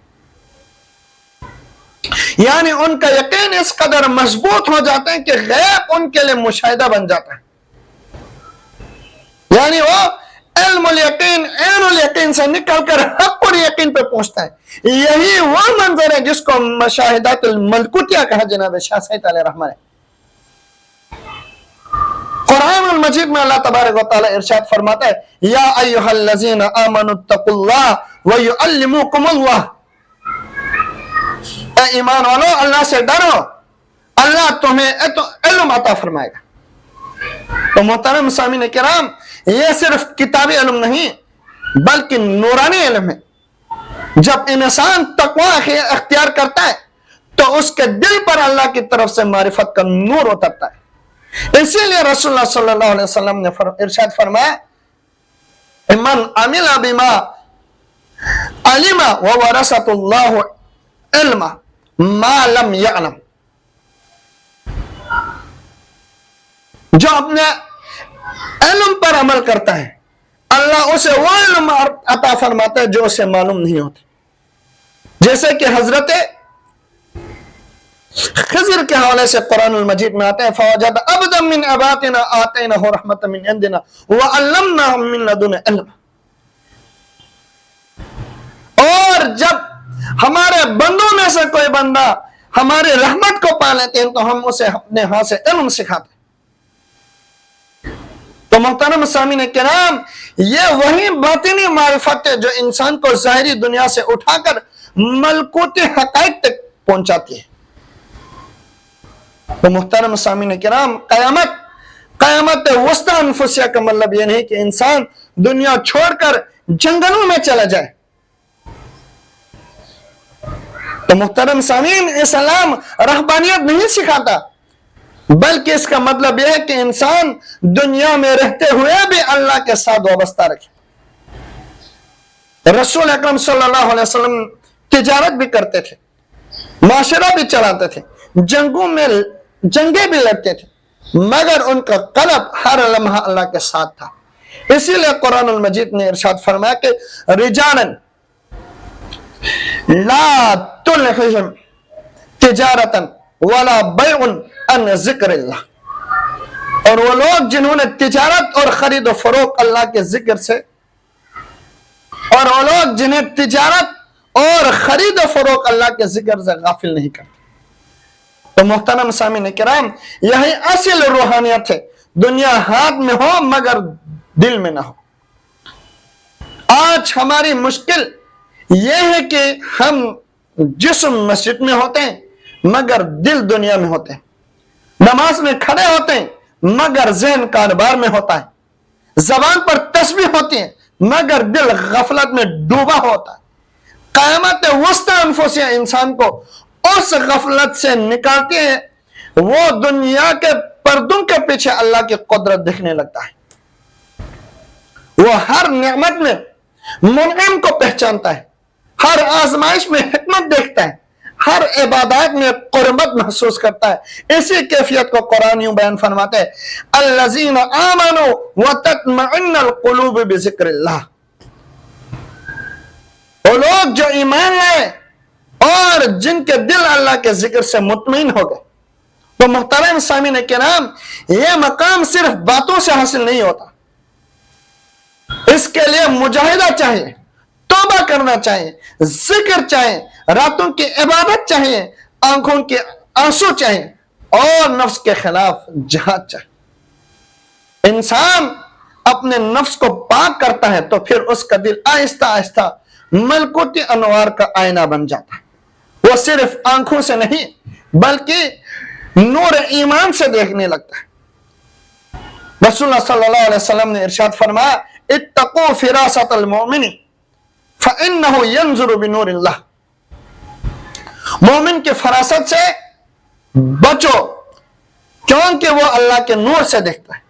یعنی ان کا یقین اس قدر مضبوط ہو جاتا ہے کہ غیب ان کے لیے مشاہدہ بن جاتا ہے، یعنی وہ علم الیقین عین الیقین سے نکل کر حق اور یقین پہ پہنچتا ہے۔ یہی وہ منظر ہے جس کو مشاہدات الملکوتیہ کہا جناب شاہ سید علیہ رحمہ نے۔ قرآن المجید میں اللہ تبارک و تعالی ارشاد فرماتا ہے یا ایھا الذین آمنوا اتقوا اللہ ویعلمکم اللہ، اے ایمان والو اللہ سے ڈرو، اللہ تمہیں علم عطا فرمائے گا۔ تو محترم سامعین کرام، یہ صرف کتابی علم نہیں بلکہ نورانی علم ہے۔ جب انسان تقوی اختیار کرتا ہے تو اس کے دل پر اللہ کی طرف سے معرفت کا نور اترتا ہے۔ اسی لیے رسول اللہ صلی اللہ علیہ وسلم نے ارشاد فرمایا من عمل بما علم وورثہ اللہ علم ما لم یعلم، جو اپنے علم پر عمل کرتا ہے اللہ اسے وہ علم عطا فرماتا ہے جو اسے معلوم نہیں ہوتا، جیسے کہ حضرت خضر کے حوالے سے قرآن المجید میں آتا ہے فوجد عبدا من عبادنا آتینہ رحمتا من عندنا وعلمناہ من لدن علم، اور جب ہمارے بندوں میں سے کوئی بندہ ہماری رحمت کو پا لیتے ہیں تو ہم اسے اپنے ہاتھ سے علم سکھاتے ہیں۔ تو محترم سامعین کرام، یہ وہی باطنی معرفت ہے جو انسان کو ظاہری دنیا سے اٹھا کر ملکوتی حقائق تک پہنچاتی ہے۔ تو محترم سامعین کرام، قیامت وسطی انفسیہ کا مطلب یہ نہیں کہ انسان دنیا چھوڑ کر جنگلوں میں چلا جائے۔ تو محترم سامعین، اسلام رہبانیت نہیں سکھاتا بلکہ اس کا مطلب یہ ہے کہ انسان دنیا میں رہتے ہوئے بھی اللہ کے ساتھ وابستہ رکھے۔ رسول اکرم صلی اللہ علیہ وسلم تجارت بھی کرتے تھے، معاشرہ بھی چلاتے تھے، جنگیں بھی لڑتے تھے، مگر ان کا قلب ہر لمحہ اللہ کے ساتھ تھا۔ اسی لیے قرآن المجید نے ارشاد فرمایا کہ رجالا لا تلہہم تجارتا ولا بیع عن ذکر اللہ، اور وہ لوگ جنہوں نے تجارت اور خرید و فروخت اللہ کے ذکر سے، اور وہ لوگ جنہیں تجارت اور خرید و فروخت اللہ کے ذکر سے غافل نہیں کرتے۔ تو محترم سامعین کرام، یہی اصل روحانیت ہے، دنیا ہاتھ میں ہو مگر دل میں نہ ہو۔ آج ہماری مشکل یہ ہے کہ ہم جسم مسجد میں ہوتے ہیں مگر دل دنیا میں ہوتے ہیں، نماز میں کھڑے ہوتے ہیں مگر ذہن کاروبار میں ہوتا ہے، زبان پر تسبیح ہوتی ہے مگر دل غفلت میں ڈوبا ہوتا ہے۔ قیامت وسطی انفسیہ انسان کو اس غفلت سے نکالتی ہے، وہ دنیا کے پردوں کے پیچھے اللہ کی قدرت دکھنے لگتا ہے، وہ ہر نعمت میں منعم کو پہچانتا ہے، ہر آزمائش میں حکمت دیکھتا ہے، ہر عبادات میں قربت محسوس کرتا ہے۔ اسی کیفیت کو قرآن یوں بیان فرماتے ہیں، الذین آمنوا وتطمئن القلوب بذکر اللہ، وہ لوگ جو ایمان لائے اور جن کے دل اللہ کے ذکر سے مطمئن ہو گئے۔ تو محترم سامعین کرام، یہ مقام صرف باتوں سے حاصل نہیں ہوتا، اس کے لیے مجاہدہ چاہیے، توبہ کرنا چاہیے، ذکر چاہیے، راتوں کی عبادت چاہیے، آنکھوں کے آنسو چاہیے، اور نفس کے خلاف جہاد چاہیے۔ انسان اپنے نفس کو پاک کرتا ہے تو پھر اس کا دل آہستہ آہستہ ملکوتی انوار کا آئینہ بن جاتا ہے، وہ صرف آنکھوں سے نہیں بلکہ نور ایمان سے دیکھنے لگتا ہے۔ رسول اللہ صلی اللہ علیہ وسلم نے ارشاد فرمایا، اتقوا فراست المؤمن فإنه ينظر بنور اللہ، مومن کی فراست سے بچو کیونکہ وہ اللہ کے نور سے دیکھتا ہے۔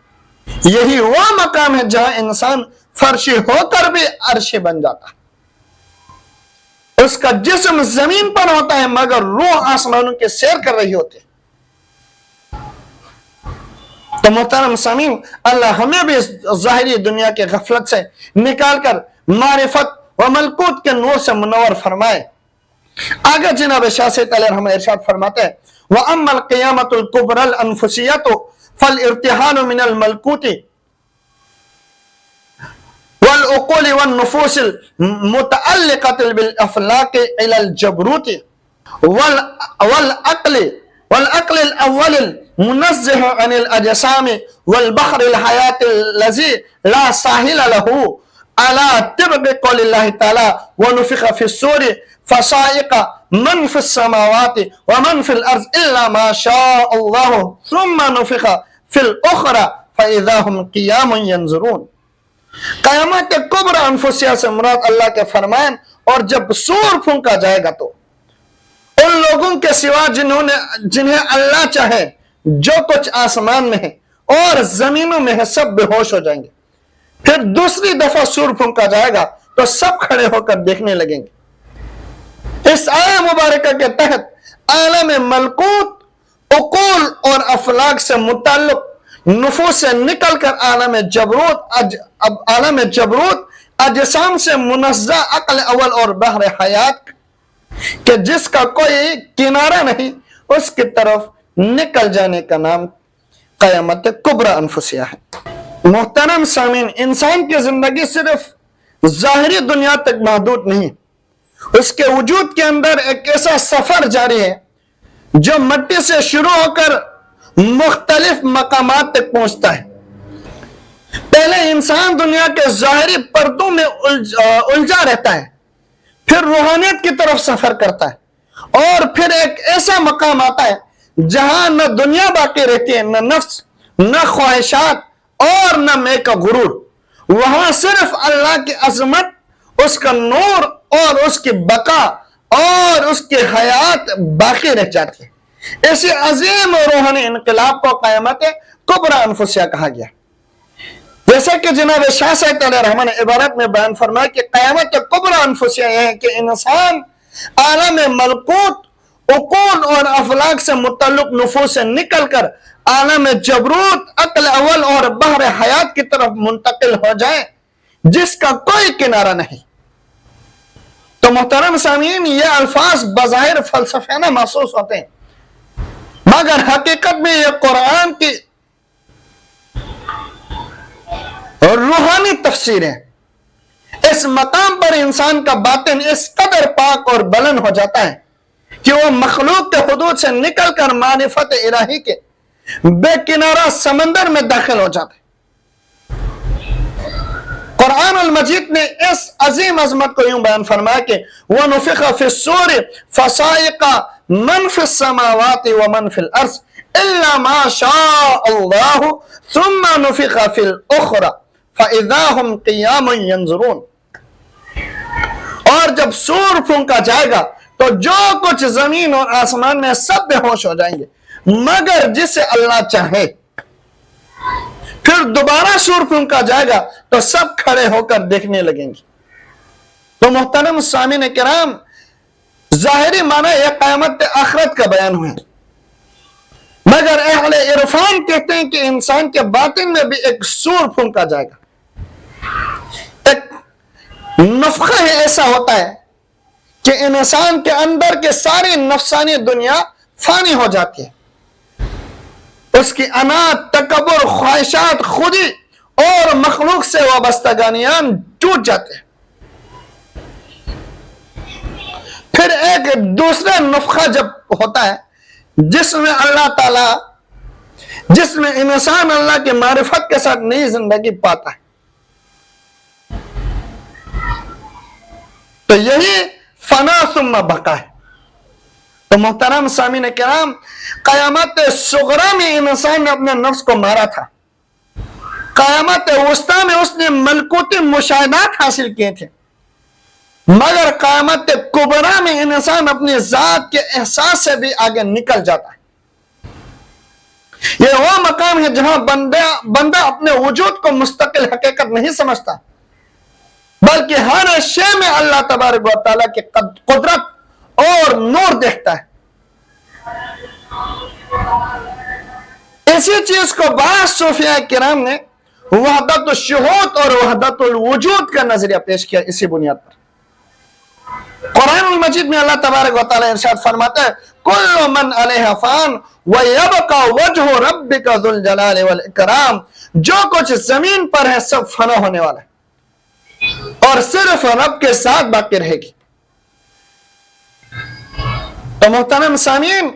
یہی وہ مقام ہے جہاں انسان فرشی ہو کر بھی عرشی بن جاتا ہے۔ اس کا جسم زمین پر ہوتا ہے مگر روح آسمانوں کی سیر کر رہی ہوتی ہے۔ تو محترم سامعین، اللہ ہمیں بھی ظاہری دنیا کے غفلت سے نکال کر معرفت و ملکوت کے نور سے منور فرمائے۔ آگے جناب شاہ سید علیہ رحمہ ارشاد فرماتے ہیں، وَأَمَّا الْقِيَامَةُ الْكُبْرَى الْأَنفُسِيَّةُ فَالْإِرْتِحَالُ مِنَ الْمَلْكُوتِ والعقول والنفوس المتعلقة بالأفلاك إلى الجبروت والعقل الأول المنزه عن الأجسام والبحر الحياة الذي لا ساحل له على طبق قول الله تعالى ونفخ في الصور فصائق من في السماوات ومن في الأرض إلا ما شاء الله ثم نفخ في الأخرى فإذا هم قيام ينظرون۔ قیامت کبری انفسیہ سے مراد اللہ کے فرمان، اور جب سور پھونکا جائے گا تو ان لوگوں کے سوا جنہیں اللہ چاہے جو کچھ آسمان میں ہے اور زمینوں میں ہے سب بے ہوش ہو جائیں گے۔ پھر دوسری دفعہ سور پھونکا جائے گا تو سب کھڑے ہو کر دیکھنے لگیں گے۔ اس آیہ مبارکہ کے تحت عالم ملکوت عقول اور افلاک سے متعلق نفوس سے نکل کر عالم جبروت اجسام سے منزہ عقل اول اور بحر حیات کہ جس کا کوئی کنارہ نہیں، اس کی طرف نکل جانے کا نام قیامت کبری انفسیہ ہے۔ محترم سامعین، انسان کی زندگی صرف ظاہری دنیا تک محدود نہیں، اس کے وجود کے اندر ایک ایسا سفر جاری ہے جو مٹی سے شروع ہو کر مختلف مقامات تک پہنچتا ہے۔ پہلے انسان دنیا کے ظاہری پردوں میں الجھا رہتا ہے، پھر روحانیت کی طرف سفر کرتا ہے، اور پھر ایک ایسا مقام آتا ہے جہاں نہ دنیا باقی رہتی ہے، نہ نفس، نہ خواہشات اور نہ میں کا غرور۔ وہاں صرف اللہ کی عظمت، اس کا نور اور اس کی بقا اور اس کی حیات باقی رہ جاتی ہے۔ اسی عظیم روحانی انقلاب کو قیامت کبری انفسیہ کہا گیا۔ جیسا کہ جناب شاہ صاحب علیہ رحمہ نے عبارت میں بیان فرمایا کہ قیامت کبری انفسیہ یہ ہے کہ انسان عالم ملکوت عقول اور افلاک سے متعلق نفوس سے نکل کر عالم جبروت عقل اول اور بحر حیات کی طرف منتقل ہو جائے جس کا کوئی کنارہ نہیں۔ تو محترم سامعین، یہ الفاظ بظاہر فلسفیانہ محسوس ہوتے ہیں مگر حقیقت میں یہ قرآن کی روحانی تفسیر ہے۔ اس مقام پر انسان کا باطن اس قدر پاک اور بلند ہو جاتا ہے کہ وہ مخلوق کے حدود سے نکل کر معرفت الہی کے بے کنارہ سمندر میں داخل ہو جاتا ہے۔ قرآن المجید نے اس عظیم عظمت کو یوں بیان فرمایا کہ وَنُفِخَ فِي الصُّورِ فَصَائِقَ مَنْ فِي السَّمَاوَاتِ وَمَنْ فِي الْأَرْضِ إِلَّا مَا شَاءَ اللَّهُ ثُمَّ نُفِخَ فِي الْأُخْرَى فَإِذَا هُمْ قِيَامٌ يَنْظُرُونَ۔ اور جب سور پھونکا جائے گا تو جو کچھ زمین اور آسمان میں سب بے ہوش ہو جائیں گے مگر جسے اللہ چاہے۔ پھر دوبارہ سور پھونکا جائے گا تو سب کھڑے ہو کر دیکھنے لگیں گے۔ تو محترم سامعین کرام، ظاہری معنی یہ قیامت آخرت کا بیان ہوا، مگر اہل عرفان کہتے ہیں کہ انسان کے باطن میں بھی ایک سور پھونکا جائے گا، ایک نفخہ ایسا ہوتا ہے کہ انسان کے اندر کے ساری نفسانی دنیا فانی ہو جاتی ہے، اس کی انات، تکبر، خواہشات، خودی اور مخلوق سے وابستگانیاں ٹوٹ جاتے ہیں۔ پھر ایک دوسرا نفخہ جب ہوتا ہے جس میں اللہ تعالی، جس میں انسان اللہ کے معرفت کے ساتھ نئی زندگی پاتا ہے، تو یہی فنا ثم بقا ہے۔ تو محترم سامعین کرام، قیامت صغری میں انسان نے اپنے نفس کو مارا تھا، قیامت وسطی میں اس نے ملکوتی مشاہدات حاصل کیے تھے، مگر قیامت کبریٰ میں انسان اپنی ذات کے احساس سے بھی آگے نکل جاتا ہے۔ یہ وہ مقام ہے جہاں بندہ اپنے وجود کو مستقل حقیقت نہیں سمجھتا، بلکہ ہر شے میں اللہ تبارک و تعالیٰ کی قدرت اور نور دیکھتا ہے۔ اسی چیز کو بعض صوفیاء کرام نے وحدت الشہود اور وحدت الوجود کا نظریہ پیش کیا۔ اسی بنیاد پر قرآن المجید میں اللہ تبارک و تعالیٰ ارشاد فرماتا ہے، کل من علیہا فان ویبقى وجہ ربک ذو الجلال والاکرام، جو کچھ زمین پر ہے سب فنا ہونے والا ہے اور صرف رب کے ساتھ باقی رہے گی۔ تو محترم سامعین،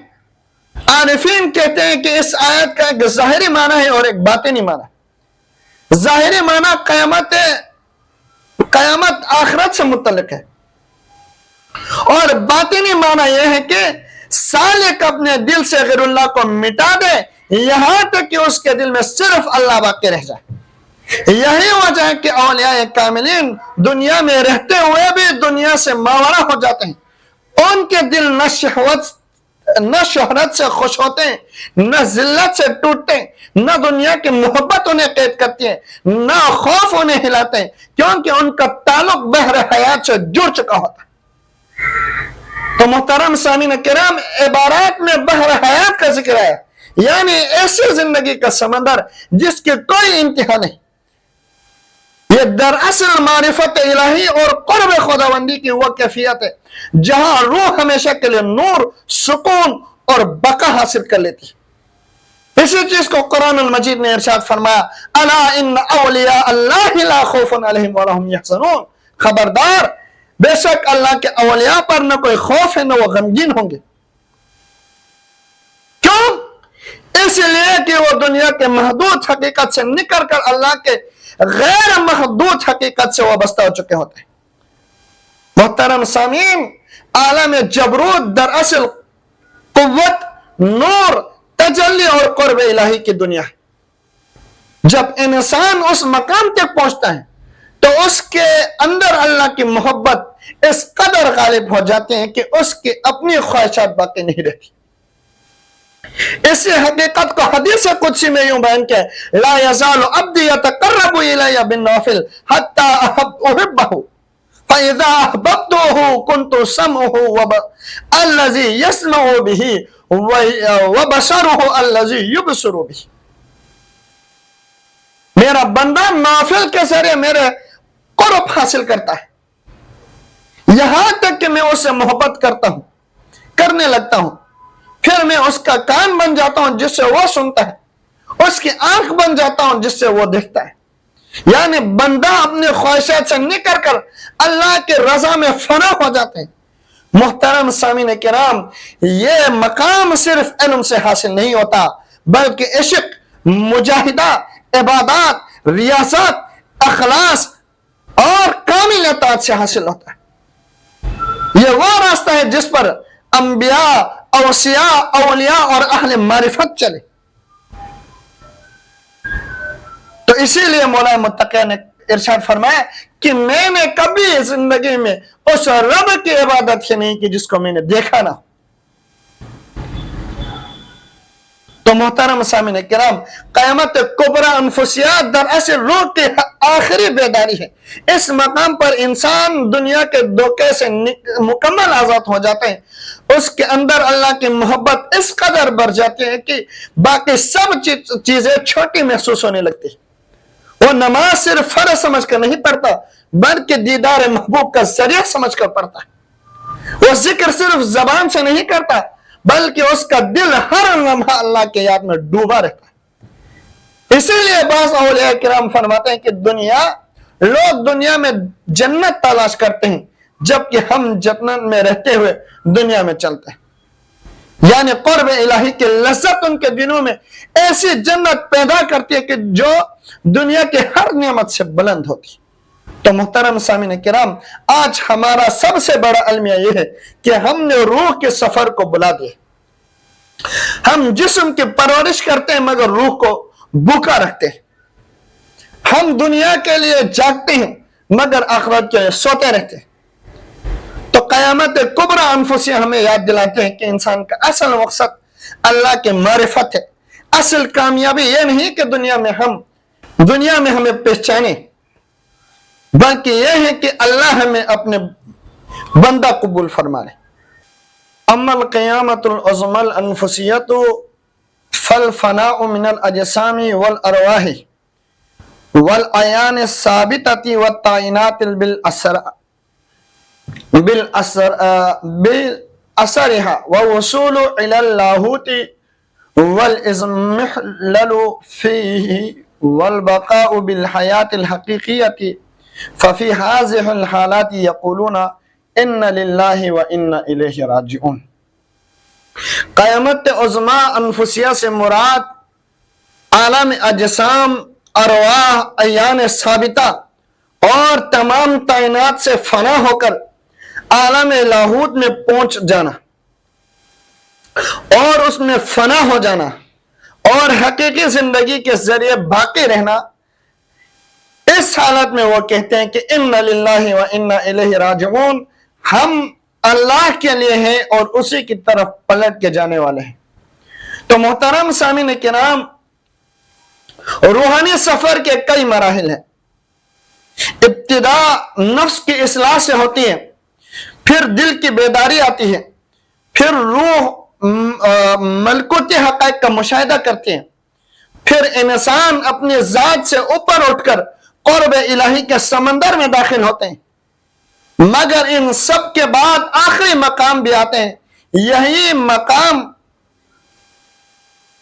عارفین کہتے ہیں کہ اس آیت کا ایک ظاہری معنی ہے اور ایک باطنی معنی۔ ظاہری معنی قیامت آخرت سے متعلق ہے، اور باطنی معنی یہ ہے کہ سالک اپنے دل سے غیر اللہ کو مٹا دے یہاں تک کہ اس کے دل میں صرف اللہ باقی رہ جائے۔ یہی وجہ ہے کہ اولیاء کاملین دنیا میں رہتے ہوئے بھی دنیا سے ماورا ہو جاتے ہیں، ان کے دل نہ شہرت سے خوش ہوتے ہیں، نہ ذلت سے ٹوٹتے ہیں، نہ دنیا کی محبت انہیں قید کرتی ہے، نہ خوف انہیں ہلاتے ہیں، کیونکہ ان کا تعلق بحر حیات سے جڑ چکا ہوتا ہے۔ تو محترم سامعین کرام، عبارات میں بحر حیات کا ذکر ہے، یعنی ایسی زندگی کا سمندر جس کی کوئی انتہا نہیں۔ یہ دراصل معرفت الہی اور قرب خداوندی کی وہ کیفیت ہے جہاں روح ہمیشہ کے لیے نور، سکون اور بقا حاصل کر لیتی ہے۔ اسی چیز کو قرآن المجید نے ارشاد فرمایا، الا ان اولیاء اللہ لا خوف علیہم ولا هم یحزنون، خبردار، بے شک اللہ کے اولیاء پر نہ کوئی خوف ہے نہ وہ غمگین ہوں گے۔ کیوں؟ اس لیے کہ وہ دنیا کے محدود حقیقت سے نکل کر اللہ کے غیر محدود حقیقت سے وابستہ ہو چکے ہوتے ہیں۔ محترم سامعین، عالم جبروت دراصل قوت، نور، تجلی اور قرب الہی کی دنیا ہے۔ جب انسان اس مقام تک پہنچتا ہے تو اس کے اندر اللہ کی محبت اس قدر غالب ہو جاتے ہیں کہ اس کی اپنی خواہشات باقی نہیں رہتی۔ اسی حقیقت کو حدیث قدسی میں یوں بیان کیا ہے، لا یزال عبدی یتقرب الی بالنوافل حتی احبہ فاذا احببتہ کنت سمعہ الذی یسمع بہ وبصرہ الذی یبصر بہ۔ میرا بندہ نافل کے ذریعے میرے قرب حاصل کرتا ہے، یہاں تک کہ میں اسے محبت کرنے لگتا ہوں، پھر میں اس کا کان بن جاتا ہوں جس سے وہ سنتا ہے، اس کی آنکھ بن جاتا ہوں جس سے وہ دیکھتا ہے۔ یعنی بندہ اپنی خواہشات سے نکل کر اللہ کے رضا میں فنا ہو جاتے ہیں۔ محترم سامعین کرام، یہ مقام صرف علم سے حاصل نہیں ہوتا، بلکہ عشق، مجاہدہ، عبادات، ریاضت، اخلاص اور کامل اطاعت سے حاصل ہوتا ہے۔ یہ وہ راستہ ہے جس پر انبیاء، اوصیاء، اولیاء اور اہل معرفت چلے۔ تو اسی لیے مولا متقی نے ارشاد فرمایا کہ میں نے کبھی زندگی میں اس رب کی عبادت ہی نہیں کی جس کو میں نے دیکھا نہ ہو۔ تو محترم سامعین کرام، قیامت کبریٰ انفسیات دراصل روح کی آخری بیداری ہے۔ اس مقام پر انسان دنیا کے دھوکے سے مکمل آزاد ہو جاتے ہیں۔ اس کے اندر اللہ کی محبت اس قدر بڑھ جاتی ہے کہ باقی سب چیزیں چھوٹی محسوس ہونے لگتی ہیں۔ وہ نماز صرف فرض سمجھ کر نہیں پڑھتا، بلکہ دیدار محبوب کا ذریعہ سمجھ کر پڑھتا ہے۔ وہ ذکر صرف زبان سے نہیں کرتا، بلکہ اس کا دل ہر لمحہ اللہ کے یاد میں ڈوبا رہتا ہے۔ اسی لیے بعض اولیاء کرام فرماتے ہیں کہ لوگ دنیا میں جنت تلاش کرتے ہیں، جبکہ ہم جنت میں رہتے ہوئے دنیا میں چلتے ہیں۔ یعنی قرب الہی کی لذت ان کے دنوں میں ایسی جنت پیدا کرتی ہے کہ جو دنیا کے ہر نعمت سے بلند ہوتی ہے۔ تو محترم سامعین کرام، آج ہمارا سب سے بڑا المیہ یہ ہے کہ ہم نے روح کے سفر کو بلا دیا۔ ہم جسم کی پرورش کرتے ہیں مگر روح کو بھوکا رکھتے ہیں۔ ہم دنیا کے لیے جاگتے ہیں مگر آخرت کے لیے سوتے رہتے ہیں۔ تو قیامت کبریٰ انفسیہ ہمیں یاد دلاتے ہیں کہ انسان کا اصل مقصد اللہ کی معرفت ہے۔ اصل کامیابی یہ نہیں کہ دنیا میں ہمیں پہچانے، بلکہ یہ ہے کہ اللہ ہمیں اپنے بندہ قبول فرمائے۔ اما القیامت العظمی الانفسیۃ فالفناء من الاجسام والارواح والاعیان الثابتۃ والتعینات باثرها ووصول الى اللاہوت والاضمحلال فیہ والبقاء بالحیاة الحقیقیۃ ففی هذه الحالات یقولون ان للہ و انا الیہ راجعون۔ قیامت عظمی انفسیہ سے مراد عالم اجسام، ارواح، اعیان ثابتہ اور تمام تعینات سے فنا ہو کر عالم لاہوت میں پہنچ جانا اور اس میں فنا ہو جانا اور حقیقی زندگی کے ذریعے باقی رہنا۔ اس حالت میں وہ کہتے ہیں کہ ان للہ و انا الیہ راجعون، ہم اللہ کے لیے ہیں اور اسی کی طرف پلٹ کے جانے والے ہیں۔ تو محترم سامعین کرام، روحانی سفر کے کئی مراحل ہیں۔ ابتدا نفس کی اصلاح سے ہوتی ہے، پھر دل کی بیداری آتی ہے، پھر روح ملکوتی حقائق کا مشاہدہ کرتی ہے، پھر انسان اپنی ذات سے اوپر اٹھ کر قرب الہی کے سمندر میں داخل ہوتے ہیں۔ مگر ان سب کے بعد آخری مقام بھی آتے ہیں۔ یہی مقام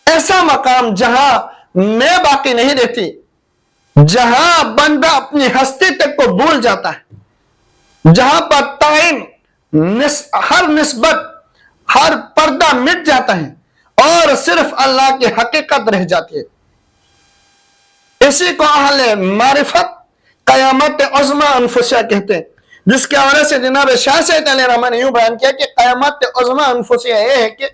ایسا مقام جہاں میں باقی نہیں رہتی، جہاں بندہ اپنی ہستی تک کو بھول جاتا ہے، جہاں پر تعین، ہر نسبت، ہر پردہ مٹ جاتا ہے اور صرف اللہ کی حقیقت رہ جاتی ہے۔ اسی کو اہل معرفت قیامت عظمی انفسیہ کہتے ہیں، جس کے حوالے سے جناب شاہ سید علیہ الرحمہ نے یوں بیان کیا کہ قیامت عظمی انفسیہ یہ ہے کہ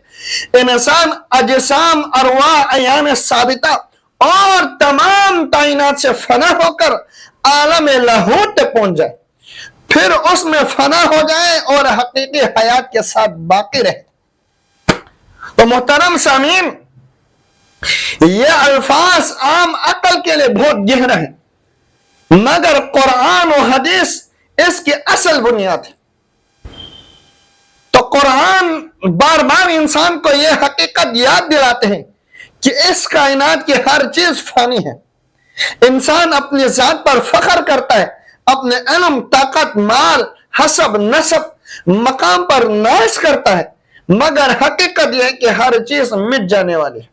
انسان اجسام، ارواح، اعیان ثابتہ اور تمام تعینات سے فنا ہو کر عالم لاہوت تک پہنچ جائے، پھر اس میں فنا ہو جائے اور حقیقی حیات کے ساتھ باقی رہے۔ تو محترم سامعین، یہ الفاظ عام عقل کے لیے بہت گہرا ہے، مگر قرآن و حدیث اس کی اصل بنیاد ہے۔ تو قرآن بار بار انسان کو یہ حقیقت یاد دلاتے ہیں کہ اس کائنات کی ہر چیز فانی ہے۔ انسان اپنی ذات پر فخر کرتا ہے، اپنے علم، طاقت، مال، حسب، نسب، مقام پر ناز کرتا ہے، مگر حقیقت یہ ہے کہ ہر چیز مٹ جانے والی ہے۔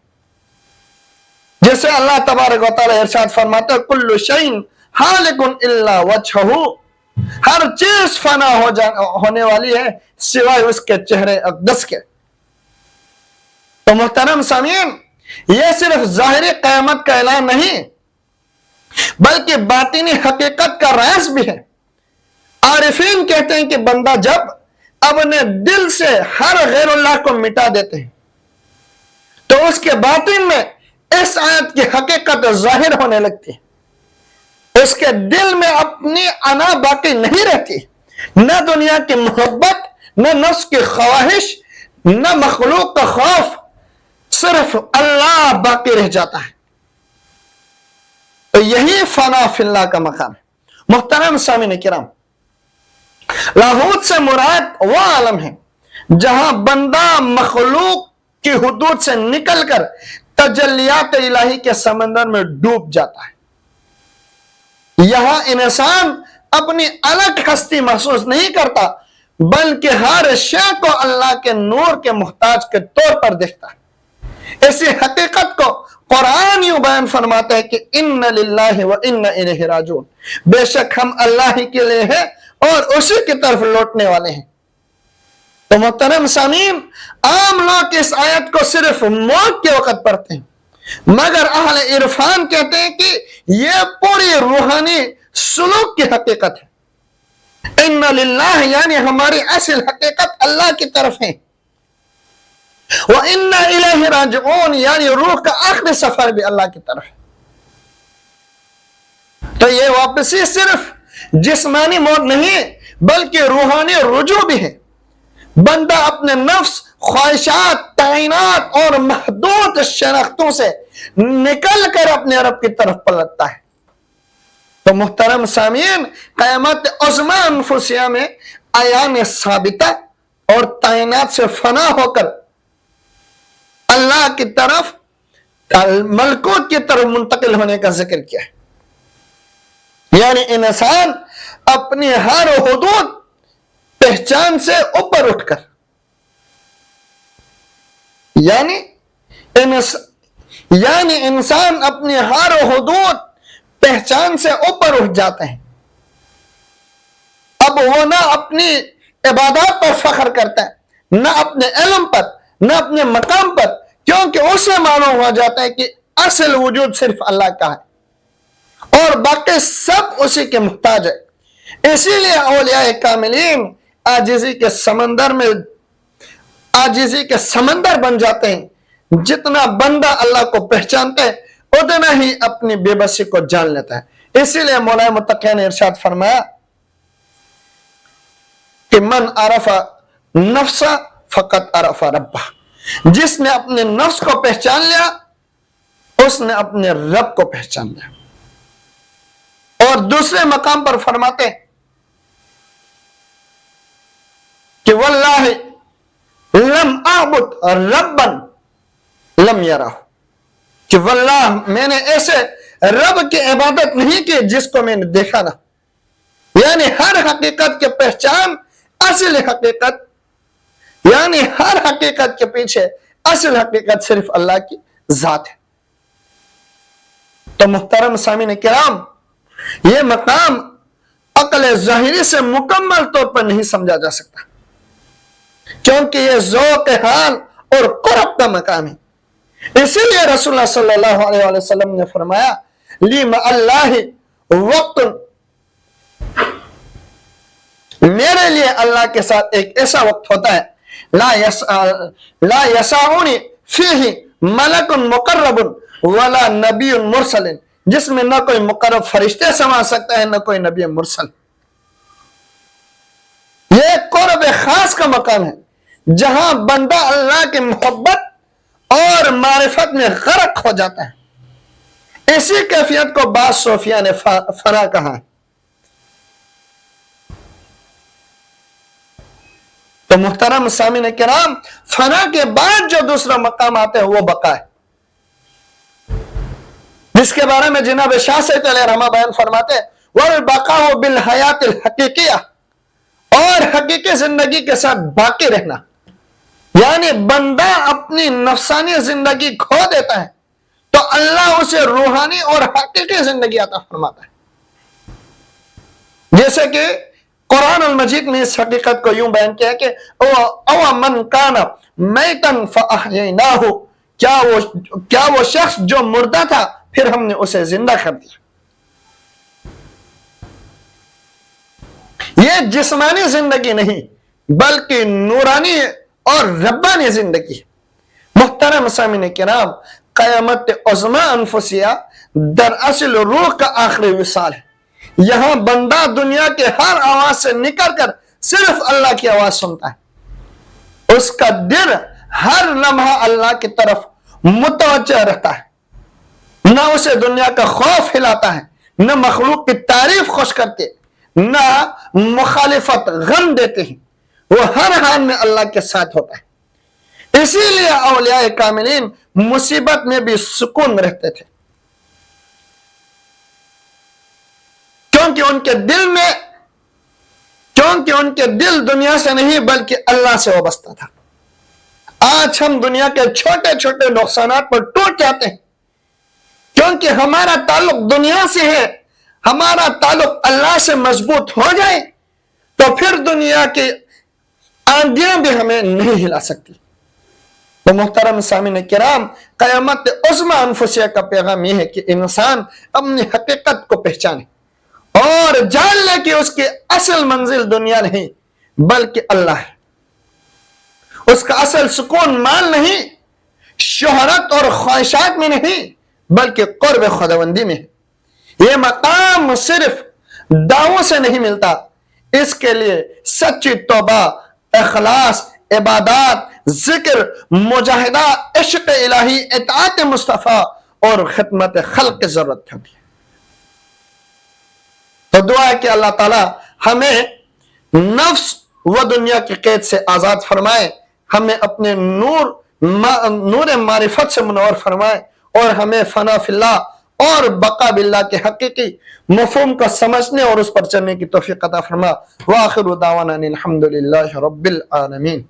جیسے اللہ تبارک و تعالی ارشاد فرماتا ہے کل شیء ہالک الا وجہہ، ہر چیز فنا ہونے والی ہے سوائے اس کے چہرے اقدس کے۔ تو محترم سامعین، یہ صرف ظاہری قیامت کا اعلان نہیں بلکہ باطنی حقیقت کا راز بھی ہے۔ عارفین کہتے ہیں کہ بندہ جب اپنے دل سے ہر غیر اللہ کو مٹا دیتے ہیں تو اس کے باطن میں اس آیت کی حقیقت ظاہر ہونے لگتی ہے۔ اس کے دل میں اپنی انا باقی نہیں رہتی، نہ دنیا کی محبت، نہ نفس کی خواہش، نہ مخلوق کا خوف، صرف اللہ باقی رہ جاتا ہے. تو یہی فنا فی اللہ کا مقام ہے. محترم سامعین کرام، لاہوت سے مراد وہ عالم ہے جہاں بندہ مخلوق کی حدود سے نکل کر تجلیات الہی کے سمندر میں ڈوب جاتا ہے. یہاں انسان اپنی الگ ہستی محسوس نہیں کرتا، بلکہ ہر شے کو اللہ کے نور کے محتاج کے طور پر دیکھتا ہے. اسی حقیقت کو قرآن یوں بیان فرماتا ہے کہ ان للہ و ان الیہ راجعون، بے شک ہم اللہ ہی کے لیے ہیں اور اسی کی طرف لوٹنے والے ہیں. تو محترم سامعین، عام لوگ اس آیت کو صرف موت کے وقت پڑھتے ہیں، مگر اہل عرفان کہتے ہیں کہ یہ پوری روحانی سلوک کی حقیقت ہے. ان للہ یعنی ہماری اصل حقیقت اللہ کی طرف ہے، وَإِنَّ إِلَيْهِ رَاجِعُونَ یعنی روح کا آخری سفر بھی اللہ کی طرف ہے. تو یہ واپسی صرف جسمانی موت نہیں بلکہ روحانی رجوع بھی ہے. بندہ اپنے نفس، خواہشات، تعینات اور محدود شناختوں سے نکل کر اپنے رب کی طرف پلٹتا ہے. تو محترم سامعین، قیامت عظمی انفسیہ میں عیان ثابتہ اور تعینات سے فنا ہو کر اللہ کی طرف، ملکوت کی طرف منتقل ہونے کا ذکر کیا ہے. یعنی انسان اپنی ہر حدود پہچان سے اوپر اٹھ کر، یعنی انسان اپنی ہر حدود پہچان سے اوپر اٹھ جاتے ہیں. اب وہ نہ اپنی عبادات پر فخر کرتا ہے، نہ اپنے علم پر، نہ اپنے مقام پر، کیونکہ اسے معلوم ہو جاتا ہے کہ اصل وجود صرف اللہ کا ہے اور باقی سب اسی کے محتاج ہے. اسی لیے اولیاء کاملین عاجزی کے سمندر بن جاتے ہیں. جتنا بندہ اللہ کو پہچانتا ہے اتنا ہی اپنی بے بسی کو جان لیتا ہے. اسی لیے مولا متقی نے ارشاد فرمایا کہ من عرف نفسا فقط عرف ربہ، جس نے اپنے نفس کو پہچان لیا اس نے اپنے رب کو پہچان لیا. اور دوسرے مقام پر فرماتے ہیں کہ واللہ لم اعبد ربا لم یرہ، کہ واللہ میں نے ایسے رب کی عبادت نہیں کی جس کو میں نے دیکھا نہ. یعنی ہر حقیقت کے پہچان، اصل حقیقت، یعنی ہر حقیقت کے پیچھے اصل حقیقت صرف اللہ کی ذات ہے. تو محترم سامعین کرام، یہ مقام عقل ظاہری سے مکمل طور پر نہیں سمجھا جا سکتا، کیونکہ یہ ذوق حال اور قرب کا مقام ہے. اسی لیے رسول اللہ صلی اللہ علیہ وسلم نے فرمایا لی مع اللہ وقت، میرے لیے اللہ کے ساتھ ایک ایسا وقت ہوتا ہے لا یسعنی فیہ ملک مقرب ولا نبی مرسل، جس میں نہ کوئی مقرب فرشتے سما سکتا ہے نہ کوئی نبی مرسل. یہ قرب خاص کا مقام ہے جہاں بندہ اللہ کی محبت اور معرفت میں غرق ہو جاتا ہے. اسی کیفیت کو بعض صوفیہ نے فنا کہا ہے. تو محترم سامعین کرام، فنا کے بعد جو دوسرا مقام آتا ہے وہ بقا ہے، جس کے بارے میں جناب شاہ سید علیہ رحمہ بیان فرماتے ہیں والبقاء بالحیات الحقیقیہ، اور حقیقی زندگی کے ساتھ باقی رہنا. یعنی بندہ اپنی نفسانی زندگی کھو دیتا ہے تو اللہ اسے روحانی اور حقیقی زندگی عطا فرماتا ہے. جیسے کہ قرآن المجید نے اس حقیقت کو یوں بیان کیا کہ او من کان میتا فاحییناہ، کیا وہ شخص جو مردہ تھا پھر ہم نے اسے زندہ کر دیا. یہ جسمانی زندگی نہیں بلکہ نورانی اور ربانی زندگی. محترم سامعین کرام، قیامت عظمی انفسیہ دراصل روح کا آخری وصال ہے. یہاں بندہ دنیا کے ہر آواز سے نکل کر صرف اللہ کی آواز سنتا ہے. اس کا دل ہر لمحہ اللہ کی طرف متوجہ رہتا ہے، نہ اسے دنیا کا خوف ہلاتا ہے، نہ مخلوق کی تعریف خوش کرتے، نہ مخالفت غم دیتے ہیں، وہ ہر حال میں اللہ کے ساتھ ہوتا ہے۔ اسی لیے اولیاء کاملین مصیبت میں بھی سکون رہتے تھے، کیونکہ ان کے دل دنیا سے نہیں بلکہ اللہ سے وابستہ تھا۔ آج ہم دنیا کے چھوٹے چھوٹے نقصانات پر ٹوٹ جاتے ہیں، کیونکہ ہمارا تعلق دنیا سے ہے۔ ہمارا تعلق اللہ سے مضبوط ہو جائے تو پھر دنیا کی آندیاں بھی ہمیں نہیں ہلا سکتی۔ تو محترم سامعین کرام، قیامت عظمی انفسیہ کا پیغام یہ ہے کہ انسان اپنی حقیقت کو پہچانے اور جان لے کہ اس کی اصل منزل دنیا نہیں بلکہ اللہ ہے۔ اس کا اصل سکون مال نہیں، شہرت اور خواہشات میں نہیں بلکہ قرب خداوندی میں ہے۔ یہ مقام صرف دعووں سے نہیں ملتا، اس کے لیے سچی توبہ، اخلاص، عبادات، ذکر، مجاہدہ، عشق الہی، اطاعت مصطفیٰ اور خدمت خلق کی ضرورت ہوتی ہے۔ تو دعا ہے کہ اللہ تعالی ہمیں نفس و دنیا کی قید سے آزاد فرمائے، ہمیں اپنے نور معرفت سے منور فرمائے، اور ہمیں فنا فی اللہ اور بقا باللہ کے حقیقی مفہوم کو سمجھنے اور اس پر چلنے کی توفیق عطا فرما۔ وآخر دعوانا الحمدللہ رب العالمین۔